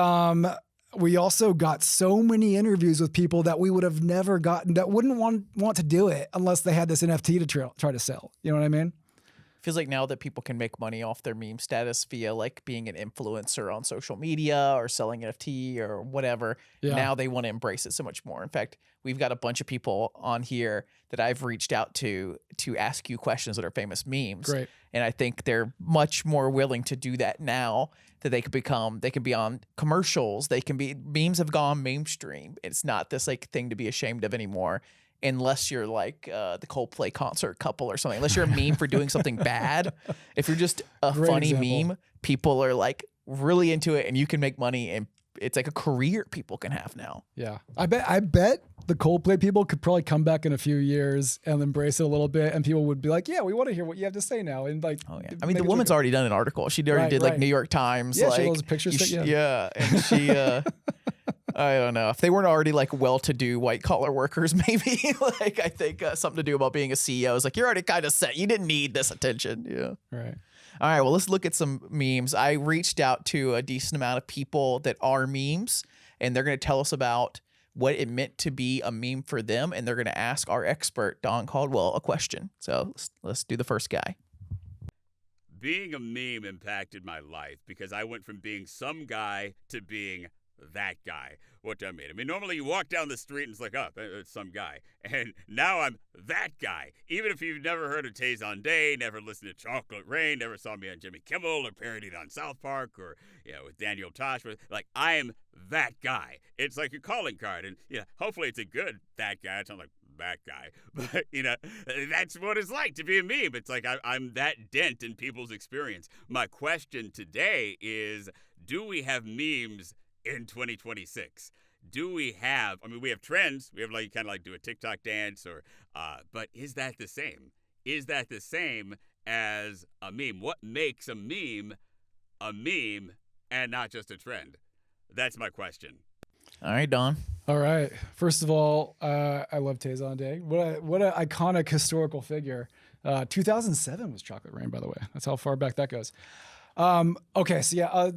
we also got so many interviews with people that we would have never gotten, that wouldn't want to do it unless they had this NFT to try to sell. You know what I mean? Feels like now that people can make money off their meme status via like being an influencer on social media or selling NFT or whatever. Yeah. Now they want to embrace it so much more. In fact, we've got a bunch of people on here that I've reached out to ask you questions that are famous memes. Great. And I think they're much more willing to do that now that they can be on commercials. Memes have gone mainstream. It's not this like thing to be ashamed of anymore. Unless you're like the Coldplay concert couple or something, unless you're a meme for doing something bad. If you're just a funny meme, people are like really into it and you can make money, and it's like a career people can have now. Yeah. I bet the Coldplay people could probably come back in a few years and embrace it a little bit, and people would be like, yeah, we want to hear what you have to say now. And like, oh, yeah. I mean, the woman's already done an article. She already did like New York Times. Yeah, like, she those pictures. Yeah. And she, I don't know if they weren't already like well-to-do white-collar workers, maybe. Like, I think something to do about being a CEO is like, you're already kind of set. You didn't need this attention. Yeah. Right. All right. Well, let's look at some memes. I reached out to a decent amount of people that are memes, and they're going to tell us about what it meant to be a meme for them, and they're going to ask our expert, Don Caldwell, a question. So let's do the first guy. Being a meme impacted my life because I went from being some guy to being that guy. What do I mean? Normally you walk down the street and it's like, oh, it's some guy. And now I'm that guy. Even if you've never heard of Tay Zonday, never listened to Chocolate Rain, never saw me on Jimmy Kimmel or parodied on South Park or, with Daniel Tosh. Like, I am that guy. It's like a calling card. And, hopefully it's a good that guy. It's not like that guy. But, that's what it's like to be a meme. It's like I'm that dent in people's experience. My question today is, do we have memes in 2026? Do we have, we have trends. We have like kind of like do a TikTok dance but is that the same? Is that the same as a meme? What makes a meme and not just a trend? That's my question. All right, Don. All right. First of all, I love Tay Zonday. What an iconic historical figure. 2007 was Chocolate Rain, by the way. That's how far back that goes. Okay, so yeah,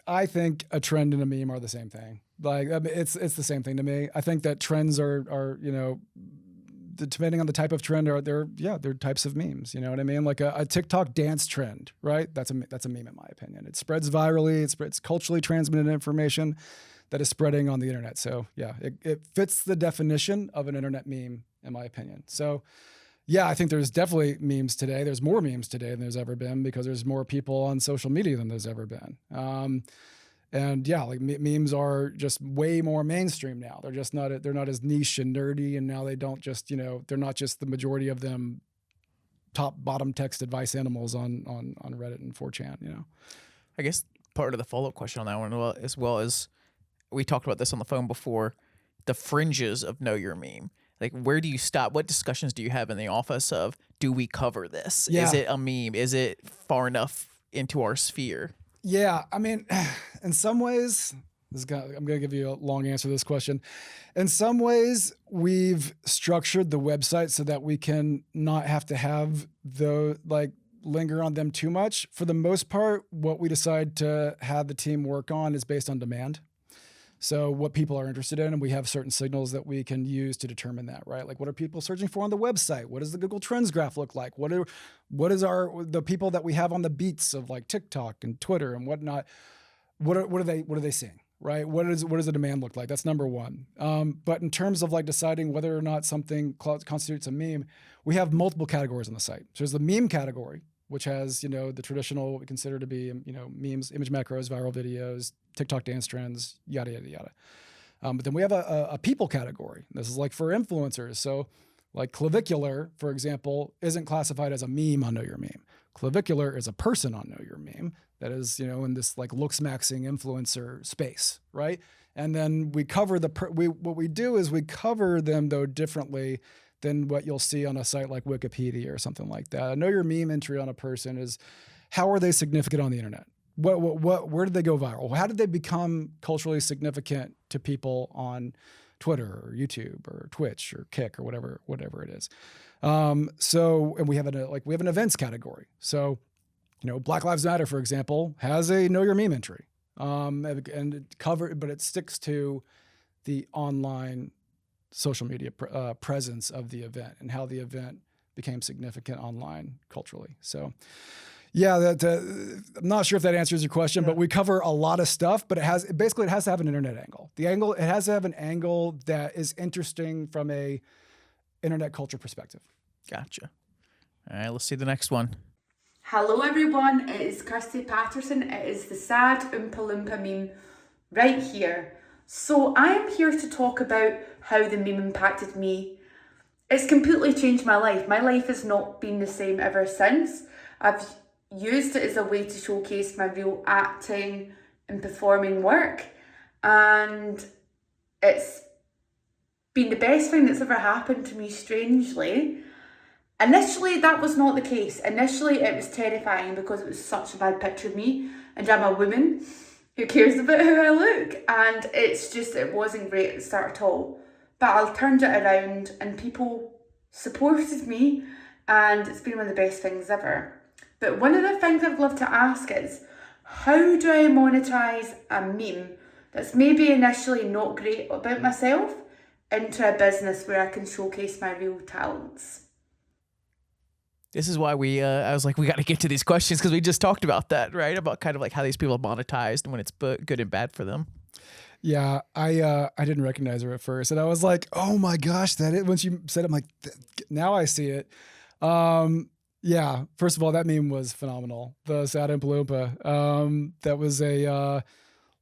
I think a trend and a meme are the same thing. Like, I mean, it's the same thing to me. I think that trends are depending on the type of trend, they're types of memes. You know what I mean? Like a TikTok dance trend, right? That's a meme in my opinion. It spreads virally. It spreads culturally transmitted information that is spreading on the internet. So yeah, it fits the definition of an internet meme in my opinion. So yeah, I think there's definitely memes today. There's more memes today than there's ever been because there's more people on social media than there's ever been. And yeah, like memes are just way more mainstream now. They're not as niche and nerdy. And now they don't just, they're not just the majority of them top bottom text advice animals on Reddit and 4chan, I guess part of the follow-up question on that one as well as we talked about this on the phone before, the fringes of Know Your Meme. Like, where do you stop? What discussions do you have in the office of, do we cover this? Yeah. Is it a meme? Is it far enough into our sphere? Yeah, I mean, in some ways, I'm going to give you a long answer to this question. In some ways, we've structured the website so that we can not have to have linger on them too much. For the most part, what we decide to have the team work on is based on demand. So what people are interested in, and we have certain signals that we can use to determine that, right? Like, what are people searching for on the website? What does the Google Trends graph look like? What is the people that we have on the beats of like TikTok and Twitter and whatnot? What are they seeing, right? What does the demand look like? That's number one. But in terms of like deciding whether or not something constitutes a meme, we have multiple categories on the site. So there's the meme category, which has, the traditional, what we consider to be, memes, image macros, viral videos, TikTok dance trends, yada, yada, yada. But then we have a people category. This is like for influencers. So like clavicular, for example, isn't classified as a meme on Know Your Meme. Clavicular is a person on Know Your Meme that is, in this like Looksmaxxing influencer space, right? And then we cover what we do is we cover them though differently than what you'll see on a site like Wikipedia or something like that. I Know Your Meme entry on a person is, how are they significant on the internet? Where did they go viral? How did they become culturally significant to people on Twitter or YouTube or Twitch or Kick or whatever it is? And we have an events category. So, Black Lives Matter, for example, has a Know Your Meme entry, and but it sticks to the online social media presence of the event and how the event became significant online culturally. So yeah, I'm not sure if that answers your question, but we cover a lot of stuff, but it has to have an internet angle. It has to have an angle that is interesting from a internet culture perspective. Gotcha. All right, let's see the next one. Hello everyone, it is Kristy Patterson. It is the sad Oompa Loompa meme right here. So I am here to talk about how the meme impacted me. It's completely changed my life. My life has not been the same ever since. I've used it as a way to showcase my real acting and performing work. And it's been the best thing that's ever happened to me, strangely. Initially, that was not the case. Initially, it was terrifying because it was such a bad picture of me. And I'm a woman. Who cares about how I look? And it wasn't great at the start at all. But I turned it around and people supported me and it's been one of the best things ever. But one of the things I'd love to ask is, how do I monetize a meme that's maybe initially not great about myself into a business where I can showcase my real talents? This is why I was like, we got to get to these questions because we just talked about that, right? About kind of like how these people are monetized and when it's good and bad for them. Yeah, I didn't recognize her at first, and I was like, "Oh my gosh!" Once you said it, I'm like, now I see it. Yeah, first of all, that meme was phenomenal. The sad Oompa Loompa. That was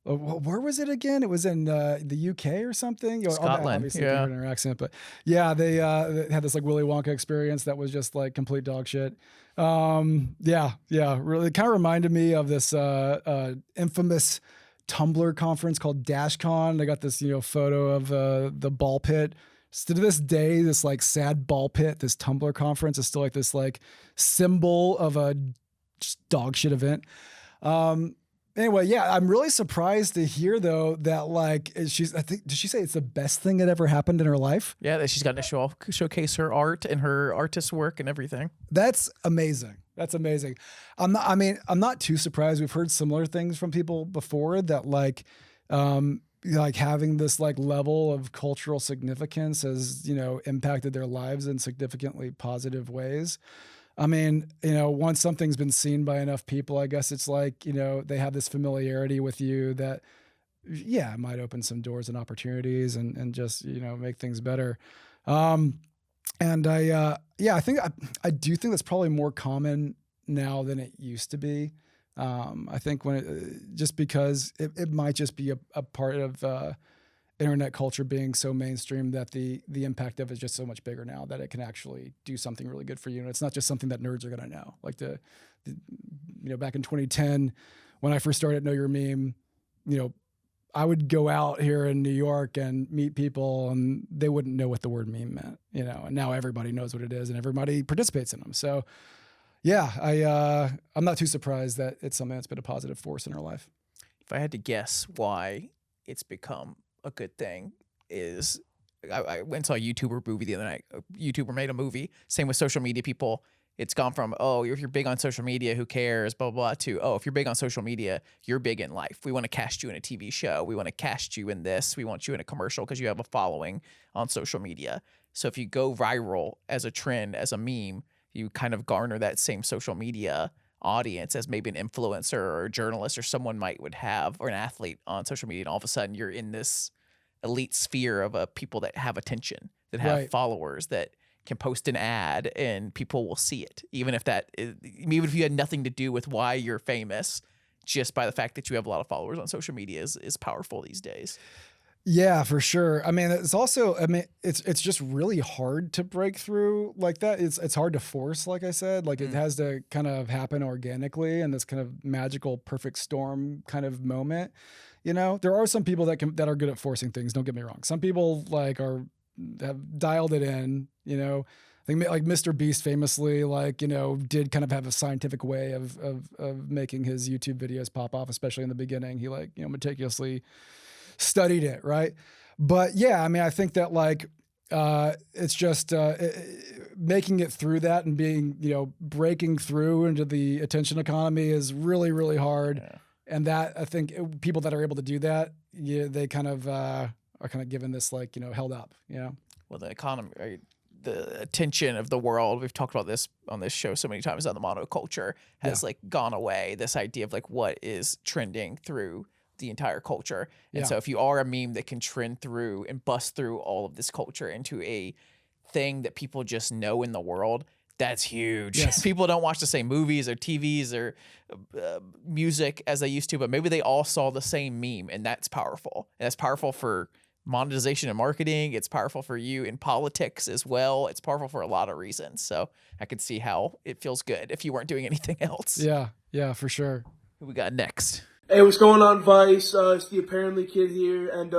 where was it again? It was in the UK or something. Scotland. Obviously, yeah, in her accent, but yeah, they had this like Willy Wonka experience that was just like complete dog shit. Yeah, really kind of reminded me of this infamous Tumblr conference called DashCon. They got this photo of the ball pit. So to this day, this like sad ball pit, this Tumblr conference is still like this like symbol of a just dog shit event. Anyway, yeah, I'm really surprised to hear though that like I think did she say it's the best thing that ever happened in her life? Yeah, that she's gotten to showcase her art and her artist work and everything. That's amazing. That's amazing. I'm not too surprised. We've heard similar things from people before that like having this like level of cultural significance has, impacted their lives in significantly positive ways. I mean, once something's been seen by enough people, I guess it's like, they have this familiarity with you that, yeah, it might open some doors and opportunities and just, make things better. And I do think that's probably more common now than it used to be. I think just because it might just be a part of internet culture being so mainstream that the impact of it is just so much bigger now that it can actually do something really good for you. And it's not just something that nerds are going to know. Like back in 2010, when I first started Know Your Meme, I would go out here in New York and meet people and they wouldn't know what the word meme meant, and now everybody knows what it is and everybody participates in them. So yeah, I'm not too surprised that it's something that's been a positive force in our life. If I had to guess why it's become a good thing is I went and saw a YouTuber movie the other night. A YouTuber made a movie. Same with social media people. It's gone from, if you're big on social media, who cares, blah, blah, blah, to, if you're big on social media, you're big in life. We want to cast you in a TV show. We want to cast you in this. We want you in a commercial because you have a following on social media. So if you go viral as a trend, as a meme, you kind of garner that same social media audience as maybe an influencer or a journalist or someone would have, or an athlete on social media. And all of a sudden you're in this elite sphere of people that have attention, that have followers, that can post an ad and people will see it. Even if you had nothing to do with why you're famous, just by the fact that you have a lot of followers on social media is powerful these days. Yeah, for sure. I mean, it's also, it's just really hard to break through like that. It's hard to force, like I said, like it has to kind of happen organically in this kind of magical, perfect storm kind of moment. There are some people that are good at forcing things. Don't get me wrong. Some people have dialed it in, I think like Mr. Beast famously, did kind of have a scientific way of making his YouTube videos pop off, especially in the beginning. He meticulously studied it, right? But yeah, I think that it's just making it through that and being, breaking through into the attention economy is really, really hard. Yeah. And that, I think people that are able to do that, they kind of are kind of given this held up, Well, the economy, right? The attention of the world, we've talked about this on this show so many times, on the monoculture has gone away. This idea of what is trending through the entire culture. And so if you are a meme that can trend through and bust through all of this culture into a thing that people just know in the world, that's huge. Yes. People don't watch the same movies or TVs or music as they used to, but maybe they all saw the same meme, and that's powerful. And that's powerful for monetization and marketing. It's powerful for you in politics as well. It's powerful for a lot of reasons. So I could see how it feels good if you weren't doing anything else. Yeah, for sure. Who we got next? Hey, what's going on, Vice? It's the Apparently Kid here, and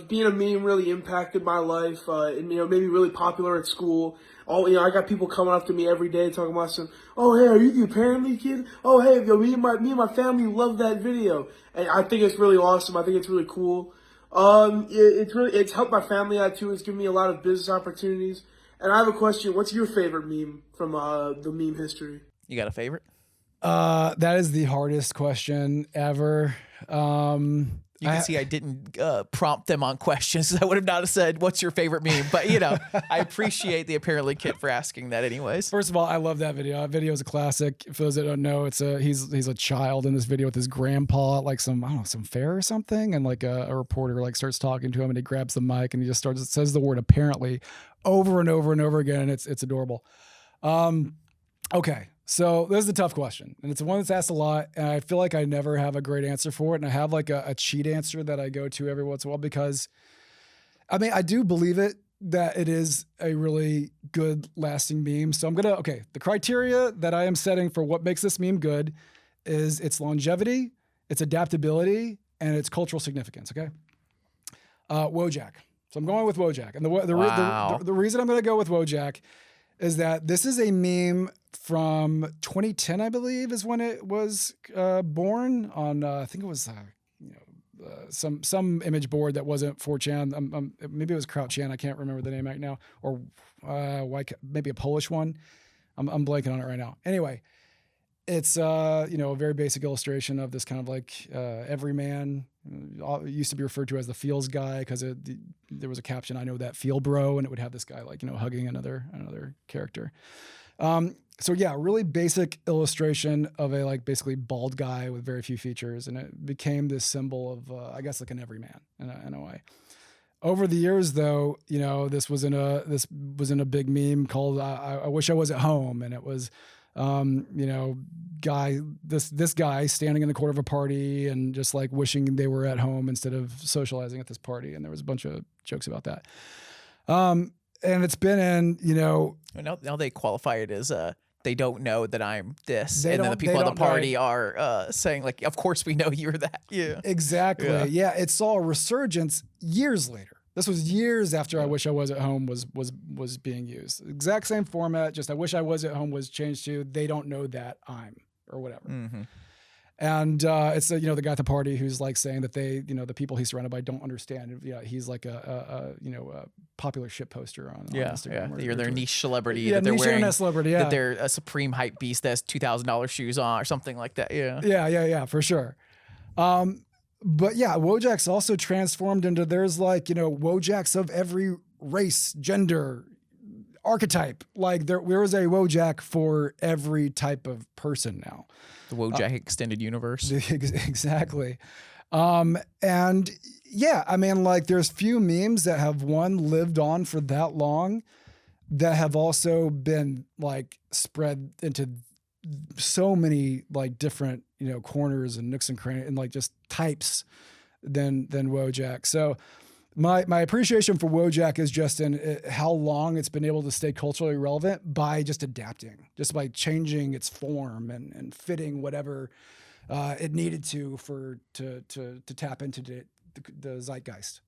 being a meme really impacted my life, and made me really popular at school. I got people coming up to me every day talking about oh, hey, are you the Apparently Kid? Oh, hey, me and my family love that video, and I think it's really awesome. I think it's really cool. It's helped my family out too. It's given me a lot of business opportunities. And I have a question. What's your favorite meme from the meme history? You got a favorite? That is the hardest question ever. You can see I didn't prompt them on questions. I would have not said, what's your favorite meme? But, I appreciate the Apparently Kid for asking that anyways. First of all, I love that video. That video is a classic. For those that don't know, he's a child in this video with his grandpa at some fair or something. And a reporter starts talking to him and he grabs the mic and he just says the word apparently over and over and over again. And it's adorable. Okay. So this is a tough question, and it's one that's asked a lot, and I feel like I never have a great answer for it, and I have a cheat answer that I go to every once in a while because, I do believe that it is a really good lasting meme. So the criteria that I am setting for what makes this meme good is its longevity, its adaptability, and its cultural significance, okay? Wojak. So I'm going with Wojak, and the reason I'm going to go with Wojak is that this is a meme from 2010, I believe, is when it was born on. I think it was some image board that wasn't 4chan. Maybe it was Krautchan. I can't remember the name right now, or maybe a Polish one. I'm blanking on it right now. Anyway, it's a very basic illustration of this kind of like everyman. It used to be referred to as the feels guy because there was a caption, "I know that feel bro," and it would have this guy like hugging another character. So yeah, really basic illustration of a like basically bald guy with very few features, and it became this symbol of I guess like an everyman in a way. Over the years, though, this was in a big meme called "I wish I was at home," and it was this guy standing in the corner of a party and just like wishing they were at home instead of socializing at this party, and there was a bunch of jokes about that. And it's been in now they qualify it as they don't know that I'm this, and then the they people at the don't know. party are saying like, of course we know you're that. Yeah, exactly. Yeah, it saw a resurgence years later. This was years after "I wish I was at home" was being used. Exact same format, just "I wish I was at home" was changed to "they don't know that I'm" or whatever. Mm-hmm. And it's the guy at the party who's like saying that they the people he's surrounded by don't understand. Yeah, he's like a popular shit poster on Instagram. You're their niche celebrity. Yeah, that they're niche wearing, internet celebrity. Yeah, that they're a supreme hype beast that has $2,000 shoes on or something like that. Yeah. Yeah, for sure. But yeah, Wojaks also transformed into there's like, Wojaks of every race, gender, archetype. Like there is a Wojak for every type of person now. The Wojak extended universe. Exactly. And yeah, I mean, like there's few memes that have lived on for that long that have also been like spread into so many like different corners and nooks and crannies and like just types than Wojak. So my appreciation for Wojak is just in how long it's been able to stay culturally relevant by just adapting, just by changing its form and fitting whatever it needed to tap into the zeitgeist.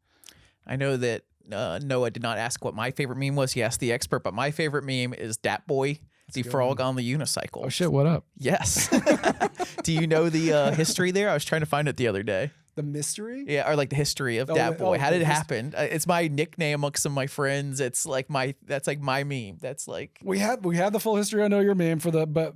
I know that Noah did not ask what my favorite meme was. He asked the expert, but my favorite meme is Dat Boy, the frog on the unicycle. Oh shit, what up? Yes. Do you know the history there? I was trying to find it the other day. The mystery? Yeah, or like the history of Dat Boy. How did it happen? It's my nickname amongst some of my friends. It's like that's like my meme. That's like we had the full history. I know your meme for the but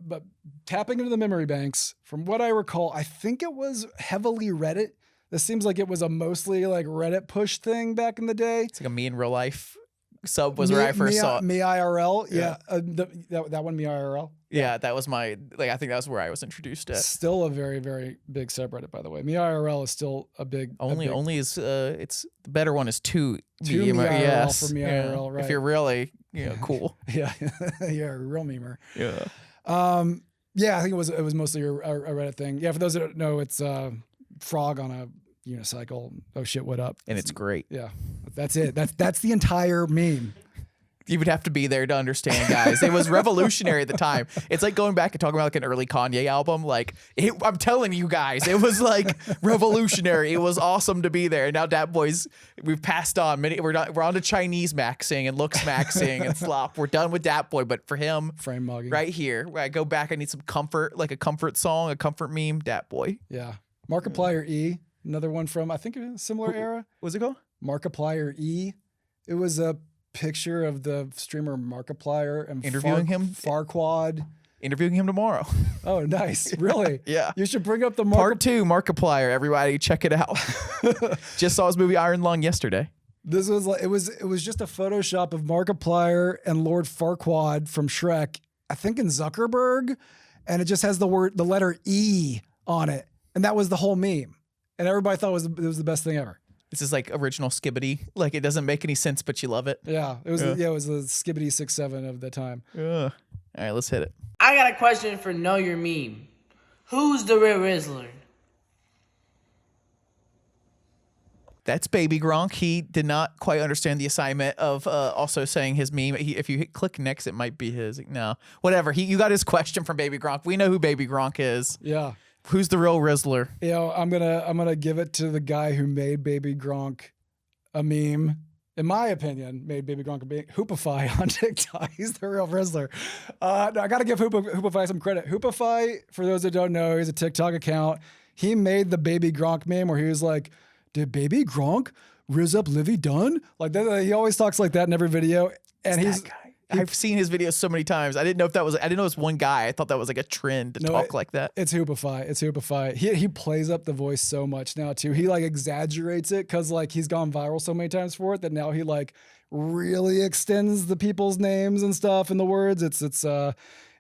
tapping into the memory banks. From what I recall, I think it was heavily Reddit. This seems like it was a mostly like Reddit push thing back in the day. It's like a me in real life sub was where I first saw it. Me IRL, yeah. That one, Me IRL. Yeah, that was my I think that was where I was introduced at. Still a very, very big subreddit, by the way. Me IRL is still a big. Only is it's the better one is two Me IRL yes. for Me IRL, right? If you're really cool. Yeah, yeah, real memer. Yeah. Yeah, I think it was mostly a Reddit thing. Yeah, for those that don't know, it's frog on a unicycle. Oh shit, what up? And it's great. Yeah, that's it. That's the entire meme. You would have to be there to understand, guys. It was revolutionary at the time. It's like going back and talking about like an early Kanye album. Like I'm telling you guys, it was like revolutionary. It was awesome to be there. And now Dat Boys, we've passed on. We're on to Chinesemaxxing and Looksmaxxing and slop. We're done with Dat Boy, but for him, frame mugging right here, where I go back, I need some comfort, like a comfort song, a comfort meme. Dat Boy. Yeah, Markiplier E, another one from I think a similar era. What's it called? Markiplier E. It was a picture of the streamer Markiplier and interviewing him Farquad. Interviewing him tomorrow. Oh, nice. Really? Yeah. You should bring up the Part 2, Markiplier. Everybody check it out. Just saw his movie Iron Lung yesterday. This was like it was just a Photoshop of Markiplier and Lord Farquaad from Shrek, I think in Zuckerberg, and it just has the letter E on it. And that was the whole meme. And everybody thought it was the best thing ever. This is like original Skibbity. Like it doesn't make any sense, but you love it. Yeah, it was. It was the Skibbity 6-7 of the time. All right, let's hit it. I got a question for Know Your Meme. Who's the real Rizzler? That's Baby Gronk. He did not quite understand the assignment of also saying his meme. If you click next, it might be his. No, whatever. You got his question from Baby Gronk. We know who Baby Gronk is. Yeah. Who's the real Rizzler? I'm gonna give it to the guy who made Baby Gronk a meme in my opinion, made Baby Gronk Hoopify on TikTok. He's the real Rizzler. No, I got to give Hoopify some credit. Hoopify, for those that don't know, he's a TikTok account. He made the Baby Gronk meme where he was like, "Did Baby Gronk Riz up Livy Dunn?" Like that. He always talks like that in every video. And That guy. I've seen his videos so many times. I didn't know it was one guy. I thought that was like a trend to talk like that. It's Hoopify. He plays up the voice so much now too. He like exaggerates it because like he's gone viral so many times for it that now he like really extends the people's names and stuff and the words. It's out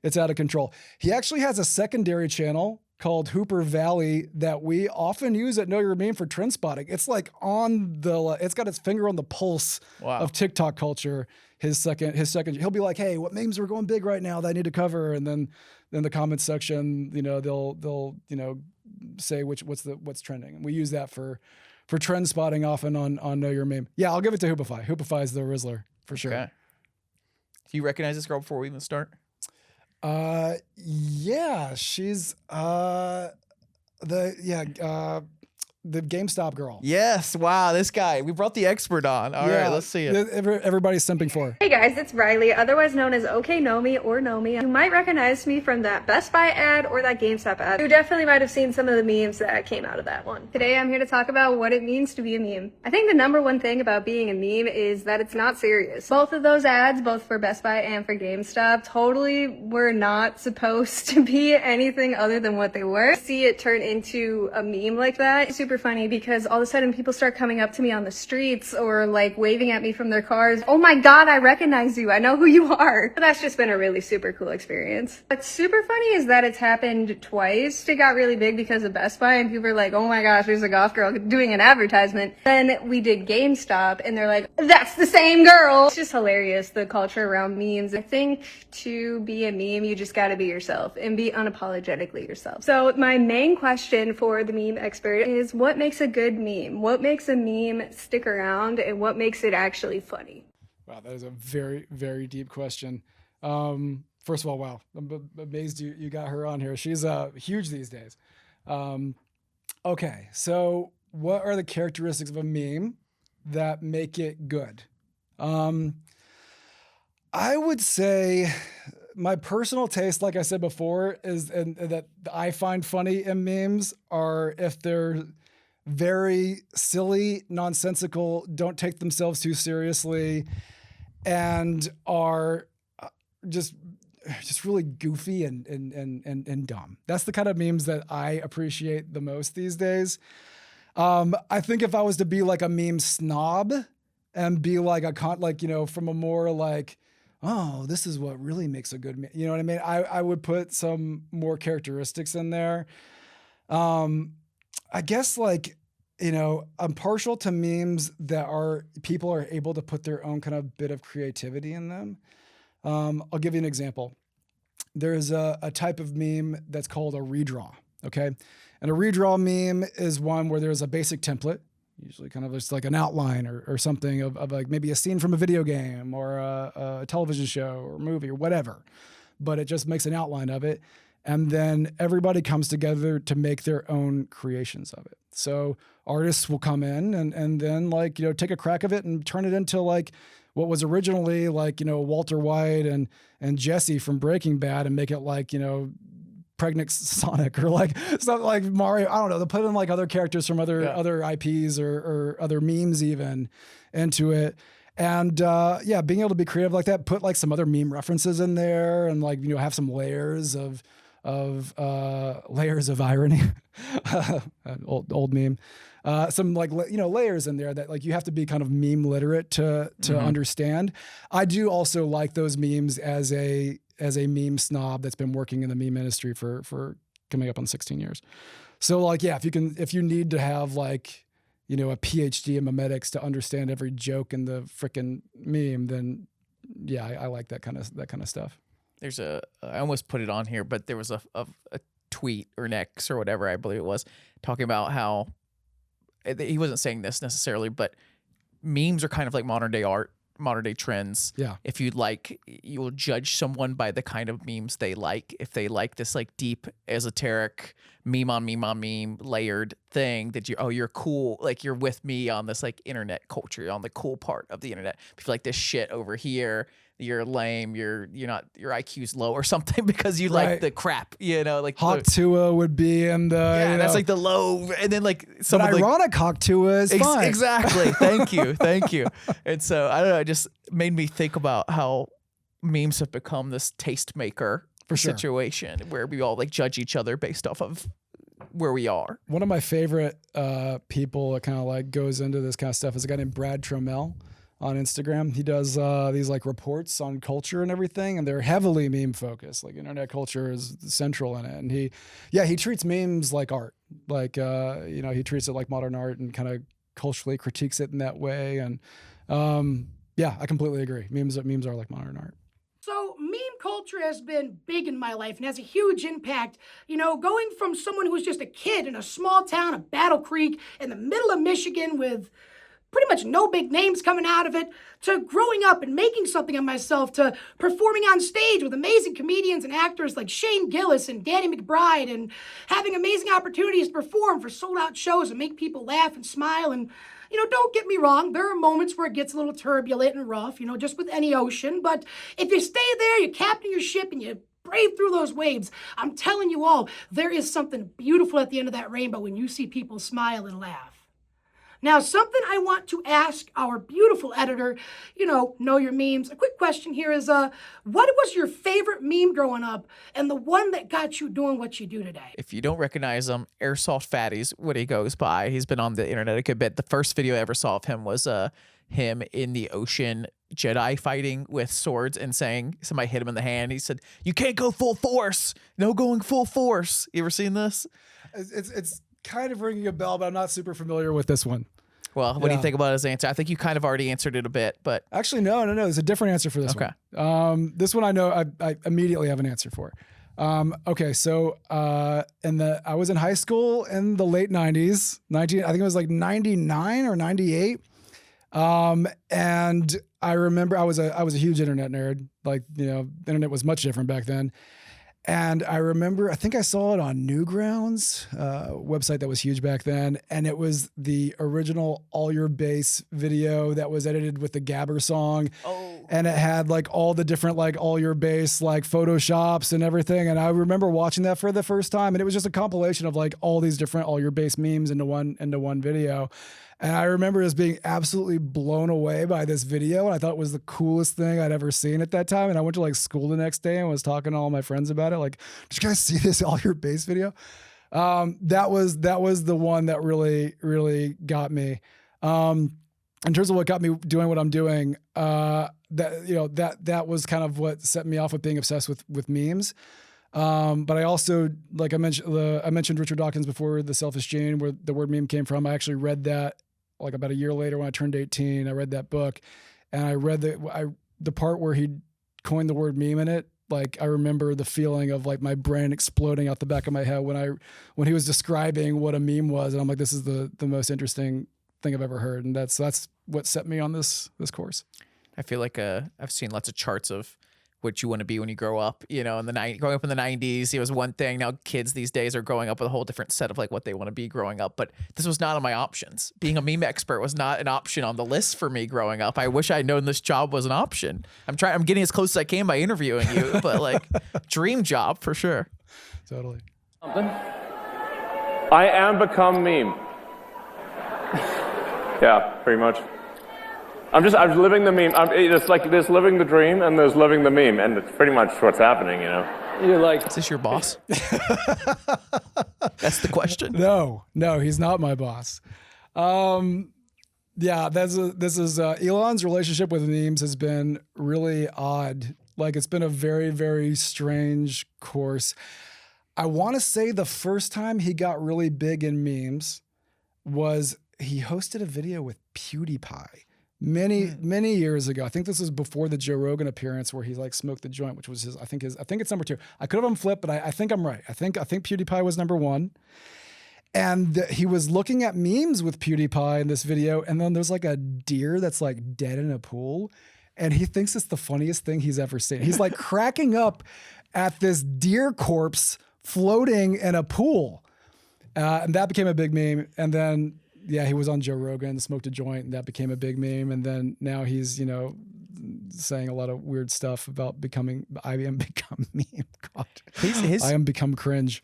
of control. He actually has a secondary channel called Hooper Valley that we often use at Know Your Meme for trend spotting. It's like it's got its finger on the pulse of TikTok culture. His second, he'll be like, "Hey, what memes are going big right now that I need to cover?" And then the comments section, they'll say what's trending. And we use that for trend spotting often on Know Your Meme. Yeah, I'll give it to Hoopify. Hoopify is the Rizzler for sure. Okay. Do you recognize this girl before we even start? Yeah, she's the GameStop girl. Yes. Wow. This guy. We brought the expert on. All right. Let's see it. Everybody's simping for her. Hey guys, it's Rilie, otherwise known as OK Know Me or Know Me. You might recognize me from that Best Buy ad or that GameStop ad. You definitely might have seen some of the memes that came out of that one. Today I'm here to talk about what it means to be a meme. I think the number one thing about being a meme is that it's not serious. Both of those ads, both for Best Buy and for GameStop, totally were not supposed to be anything other than what they were. See it turn into a meme like that. It's super funny because all of a sudden people start coming up to me on the streets or like waving at me from their cars. "Oh my God, I recognize you. I know who you are." But that's just been a really super cool experience. What's super funny is that it's happened twice. It got really big because of Best Buy and people were like, "Oh my gosh, there's a goth girl doing an advertisement." Then we did GameStop and they're like, "That's the same girl." It's just hilarious, the culture around memes. I think to be a meme, you just gotta be yourself and be unapologetically yourself. So my main question for the meme expert is, what makes a good meme? What makes a meme stick around and what makes it actually funny? Wow, that is a very, very deep question. First of all, wow, I'm amazed you got her on here. She's huge these days. Okay, so what are the characteristics of a meme that make it good? I would say my personal taste, like I said before, is and that I find funny in memes are if they're very silly, nonsensical, don't take themselves too seriously, and are just really goofy and dumb. That's the kind of memes that I appreciate the most these days. I think if I was to be like a meme snob and be like from a more like, "Oh, this is what really makes a good meme," you know what I mean? I would put some more characteristics in there. I guess I'm partial to memes that people are able to put their own kind of bit of creativity in them. I'll give you an example. There's a type of meme that's called a redraw. Okay. And a redraw meme is one where there's a basic template, usually kind of just like an outline or something of like maybe a scene from a video game or a television show or movie or whatever, but it just makes an outline of it. And then everybody comes together to make their own creations of it. So artists will come in and then take a crack of it and turn it into like what was originally Walter White and Jesse from Breaking Bad and make it like, pregnant Sonic or like something like Mario. I don't know. They'll put in like other characters from other IPs or other memes even into it. And being able to be creative like that, put like some other meme references in there and have some layers of irony, old meme, some layers in there that like you have to be kind of meme literate to understand. I do also like those memes as a meme snob that's been working in the meme industry for coming up on 16 years. So if you need to have a PhD in memetics to understand every joke in the frickin' meme, then I like that kind of stuff. There's I almost put it on here, but there was a tweet or an X or whatever, I believe it was, talking about how he wasn't saying this necessarily, but memes are kind of like modern day art. modern day trends. Yeah. If you will judge someone by the kind of memes they like. If they like this like deep esoteric meme on meme layered thing that you're cool, like you're with me on this like internet culture, on the cool part of the internet. If you like this shit over here, you're lame, you're not, your IQ's low or something because you like the crap, like Hawk Tua would be in the that's like the low, and then like some ironic Hawk Tua is fine. Exactly. Thank you. And so I don't know, it just made me think about how memes have become this tastemaker situation where we all like judge each other based off of where we are. One of my favorite people that kind of like goes into this kind of stuff is a guy named Brad Tromell on Instagram. He does these like reports on culture and everything, and they're heavily meme focused. Like internet culture is central in it. And he treats memes like art. Like, he treats it like modern art and kind of culturally critiques it in that way. And I completely agree. Memes are like modern art. So meme culture has been big in my life and has a huge impact. Going from someone who was just a kid in a small town of Battle Creek in the middle of Michigan with pretty much no big names coming out of it, to growing up and making something of myself, to performing on stage with amazing comedians and actors like Shane Gillis and Danny McBride, and having amazing opportunities to perform for sold-out shows and make people laugh and smile. And, don't get me wrong, there are moments where it gets a little turbulent and rough, just with any ocean. But if you stay there, you captain your ship and you brave through those waves, I'm telling you all, there is something beautiful at the end of that rainbow when you see people smile and laugh. Now, something I want to ask our beautiful editor, know your memes. A quick question here is, what was your favorite meme growing up and the one that got you doing what you do today? If you don't recognize him, Airsoftfatty's what he goes by. He's been on the internet a good bit. The first video I ever saw of him was him in the ocean, Jedi fighting with swords and saying, somebody hit him in the hand. He said, "You can't go full force. No going full force." You ever seen this? It's kind of ringing a bell, but I'm not super familiar with this one. Well, what do you think about his answer? I think you kind of already answered it a bit, but actually, no. There's a different answer for this one. This one I know I immediately have an answer for. Okay, so I was in high school in the late 90s, I think it was like 99 or 98. And I remember I was a huge internet nerd. Like, the internet was much different back then. And I remember, I think I saw it on Newgrounds, website that was huge back then. And it was the original All Your Bass video that was edited with the Gabber song. Oh. And it had like all the different like All Your Bass like Photoshops and everything. And I remember watching that for the first time. And it was just a compilation of like all these different All Your Bass memes into one video. And I remember just being absolutely blown away by this video. And I thought it was the coolest thing I'd ever seen at that time. And I went to like school the next day and was talking to all my friends about it. Like, did you guys see this All Your Bass video? That was the one that really, really got me. In terms of what got me doing what I'm doing, that was kind of what set me off with being obsessed with memes. But I also, like I mentioned Richard Dawkins before, The Selfish Gene, where the word meme came from. I actually read that like about a year later when I turned 18. I read that book, and I read the part where he coined the word meme in it. Like, I remember the feeling of like my brain exploding out the back of my head when he was describing what a meme was, and I'm like, this is the most interesting thing I've ever heard, and that's what set me on this course. I feel like I've seen lots of charts of what you want to be when you grow up. Growing up in the 90s, it was one thing. Now kids these days are growing up with a whole different set of like what they want to be growing up. But this was not on my options. Being a meme expert was not an option on the list for me growing up. I wish I'd known this job was an option. I'm getting as close as I can by interviewing you, but like dream job for sure. Totally. I am become meme. Yeah, pretty much. I'm living the meme. It's like there's living the dream and there's living the meme, and it's pretty much what's happening, You're like, is this your boss? That's the question. No, he's not my boss. This is Elon's relationship with memes has been really odd. Like, it's been a very, very strange course. I want to say the first time he got really big in memes was he hosted a video with PewDiePie. Many years ago. I think this was before the Joe Rogan appearance where he like smoked the joint, which was I think it's number 2. I could have him flip, but I think I'm right. I think PewDiePie was number 1. And he was looking at memes with PewDiePie in this video, and then there's like a deer that's like dead in a pool, and he thinks it's the funniest thing he's ever seen. He's like cracking up at this deer corpse floating in a pool. And that became a big meme. And then, yeah, he was on Joe Rogan, smoked a joint, and that became a big meme. And then now he's, you know, saying a lot of weird stuff about I am become meme. God, I am become cringe.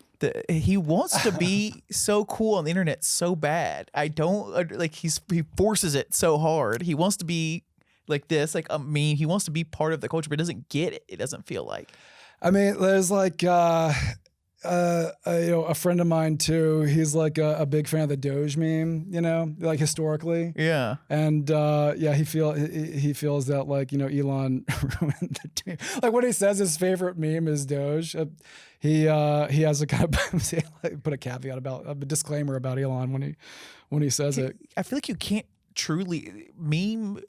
He wants to be so cool on the internet so bad. I don't like. He forces it so hard. He wants to be like this, like a meme. He wants to be part of the culture, but doesn't get it. It doesn't feel like. I mean, there's like you know, a friend of mine too. He's like a big fan of the Doge meme. You know, like historically. Yeah. And yeah, he feels that, like, you know, Elon ruined the meme. Like when he says his favorite meme is Doge, he has a kind of put a caveat about a disclaimer about Elon when he says it. I feel like you can't truly meme.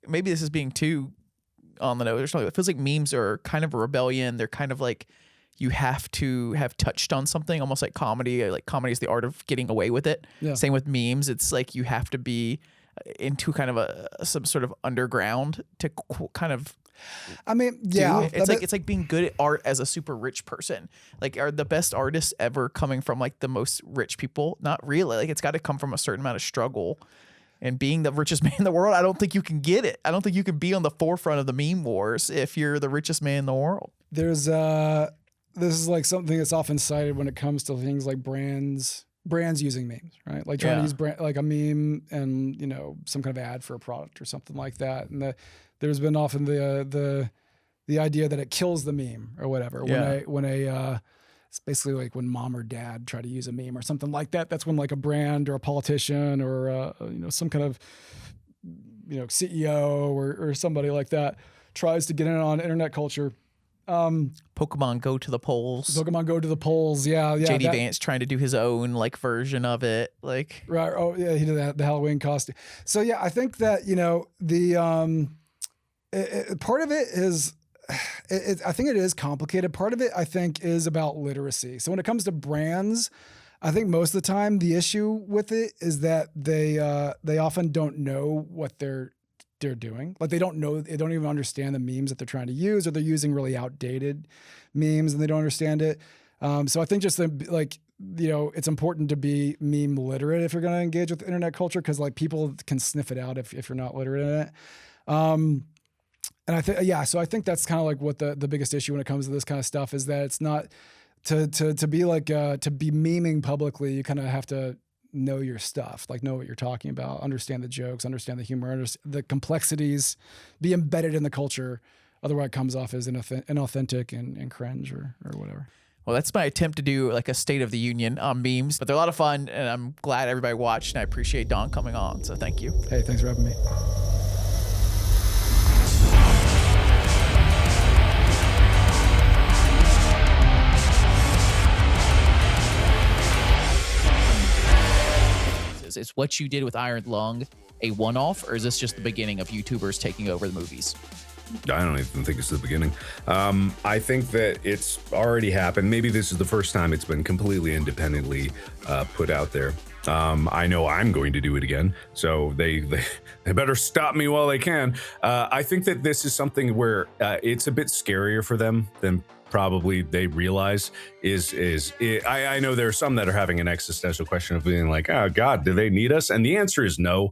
Maybe this is being too on the nose or something. It feels like memes are kind of a rebellion. They're kind of like you have to have touched on something, almost like comedy. Like comedy is the art of getting away with it. Yeah. Same with memes. It's like you have to be into kind of some sort of underground to kind of. I mean, yeah, it's like being good at art as a super rich person. Like, are the best artists ever coming from like the most rich people? Not really. Like, it's got to come from a certain amount of struggle. And being the richest man in the world, I don't think you can get it. I don't think you can be on the forefront of the meme wars if you're the richest man in the world. There's this is like something that's often cited when it comes to things like brands using memes, right? Like trying to use like a meme and, you know, some kind of ad for a product or something like that. And there's been often the idea that it kills the meme or whatever. Yeah. When it's basically like when mom or dad try to use a meme or something like that. That's when like a brand or a politician or you know, some kind of, you know, CEO or somebody like that tries to get in on internet culture. Pokemon Go to the polls. Yeah. JD Vance trying to do his own like version of it. Like, right. Oh yeah. He did the Halloween costume. So yeah, I think that, you know, the, part of it is, I think it is complicated. Part of it, I think, is about literacy. So when it comes to brands, I think most of the time the issue with it is that they often don't know what they're doing. Like they don't even understand the memes that they're trying to use, or they're using really outdated memes and they don't understand it. So I think just like, you know, it's important to be meme literate if you're going to engage with internet culture, because like people can sniff it out if you're not literate in it. And I think, yeah, so I think that's kind of like what the biggest issue when it comes to this kind of stuff is that it's not to be like, to be memeing publicly, you kind of have to know your stuff, like know what you're talking about, understand the jokes, understand the humor, the complexities, be embedded in the culture. Otherwise it comes off as inauthentic and cringe or whatever. Well, that's my attempt to do like a State of the Union on memes, but they're a lot of fun and I'm glad everybody watched and I appreciate Don coming on. So thank you. Hey, thanks for having me. Is what you did with Iron Lung a one-off, or is this just the beginning of YouTubers taking over the movies? I don't even think it's the beginning. I think that it's already happened. Maybe this is the first time it's been completely independently put out there. I know I'm going to do it again, so they better stop me while they can. I think that this is something where it's a bit scarier for them than probably they realize I know there are some that are having an existential question of being like, oh God, do they need us? And the answer is no.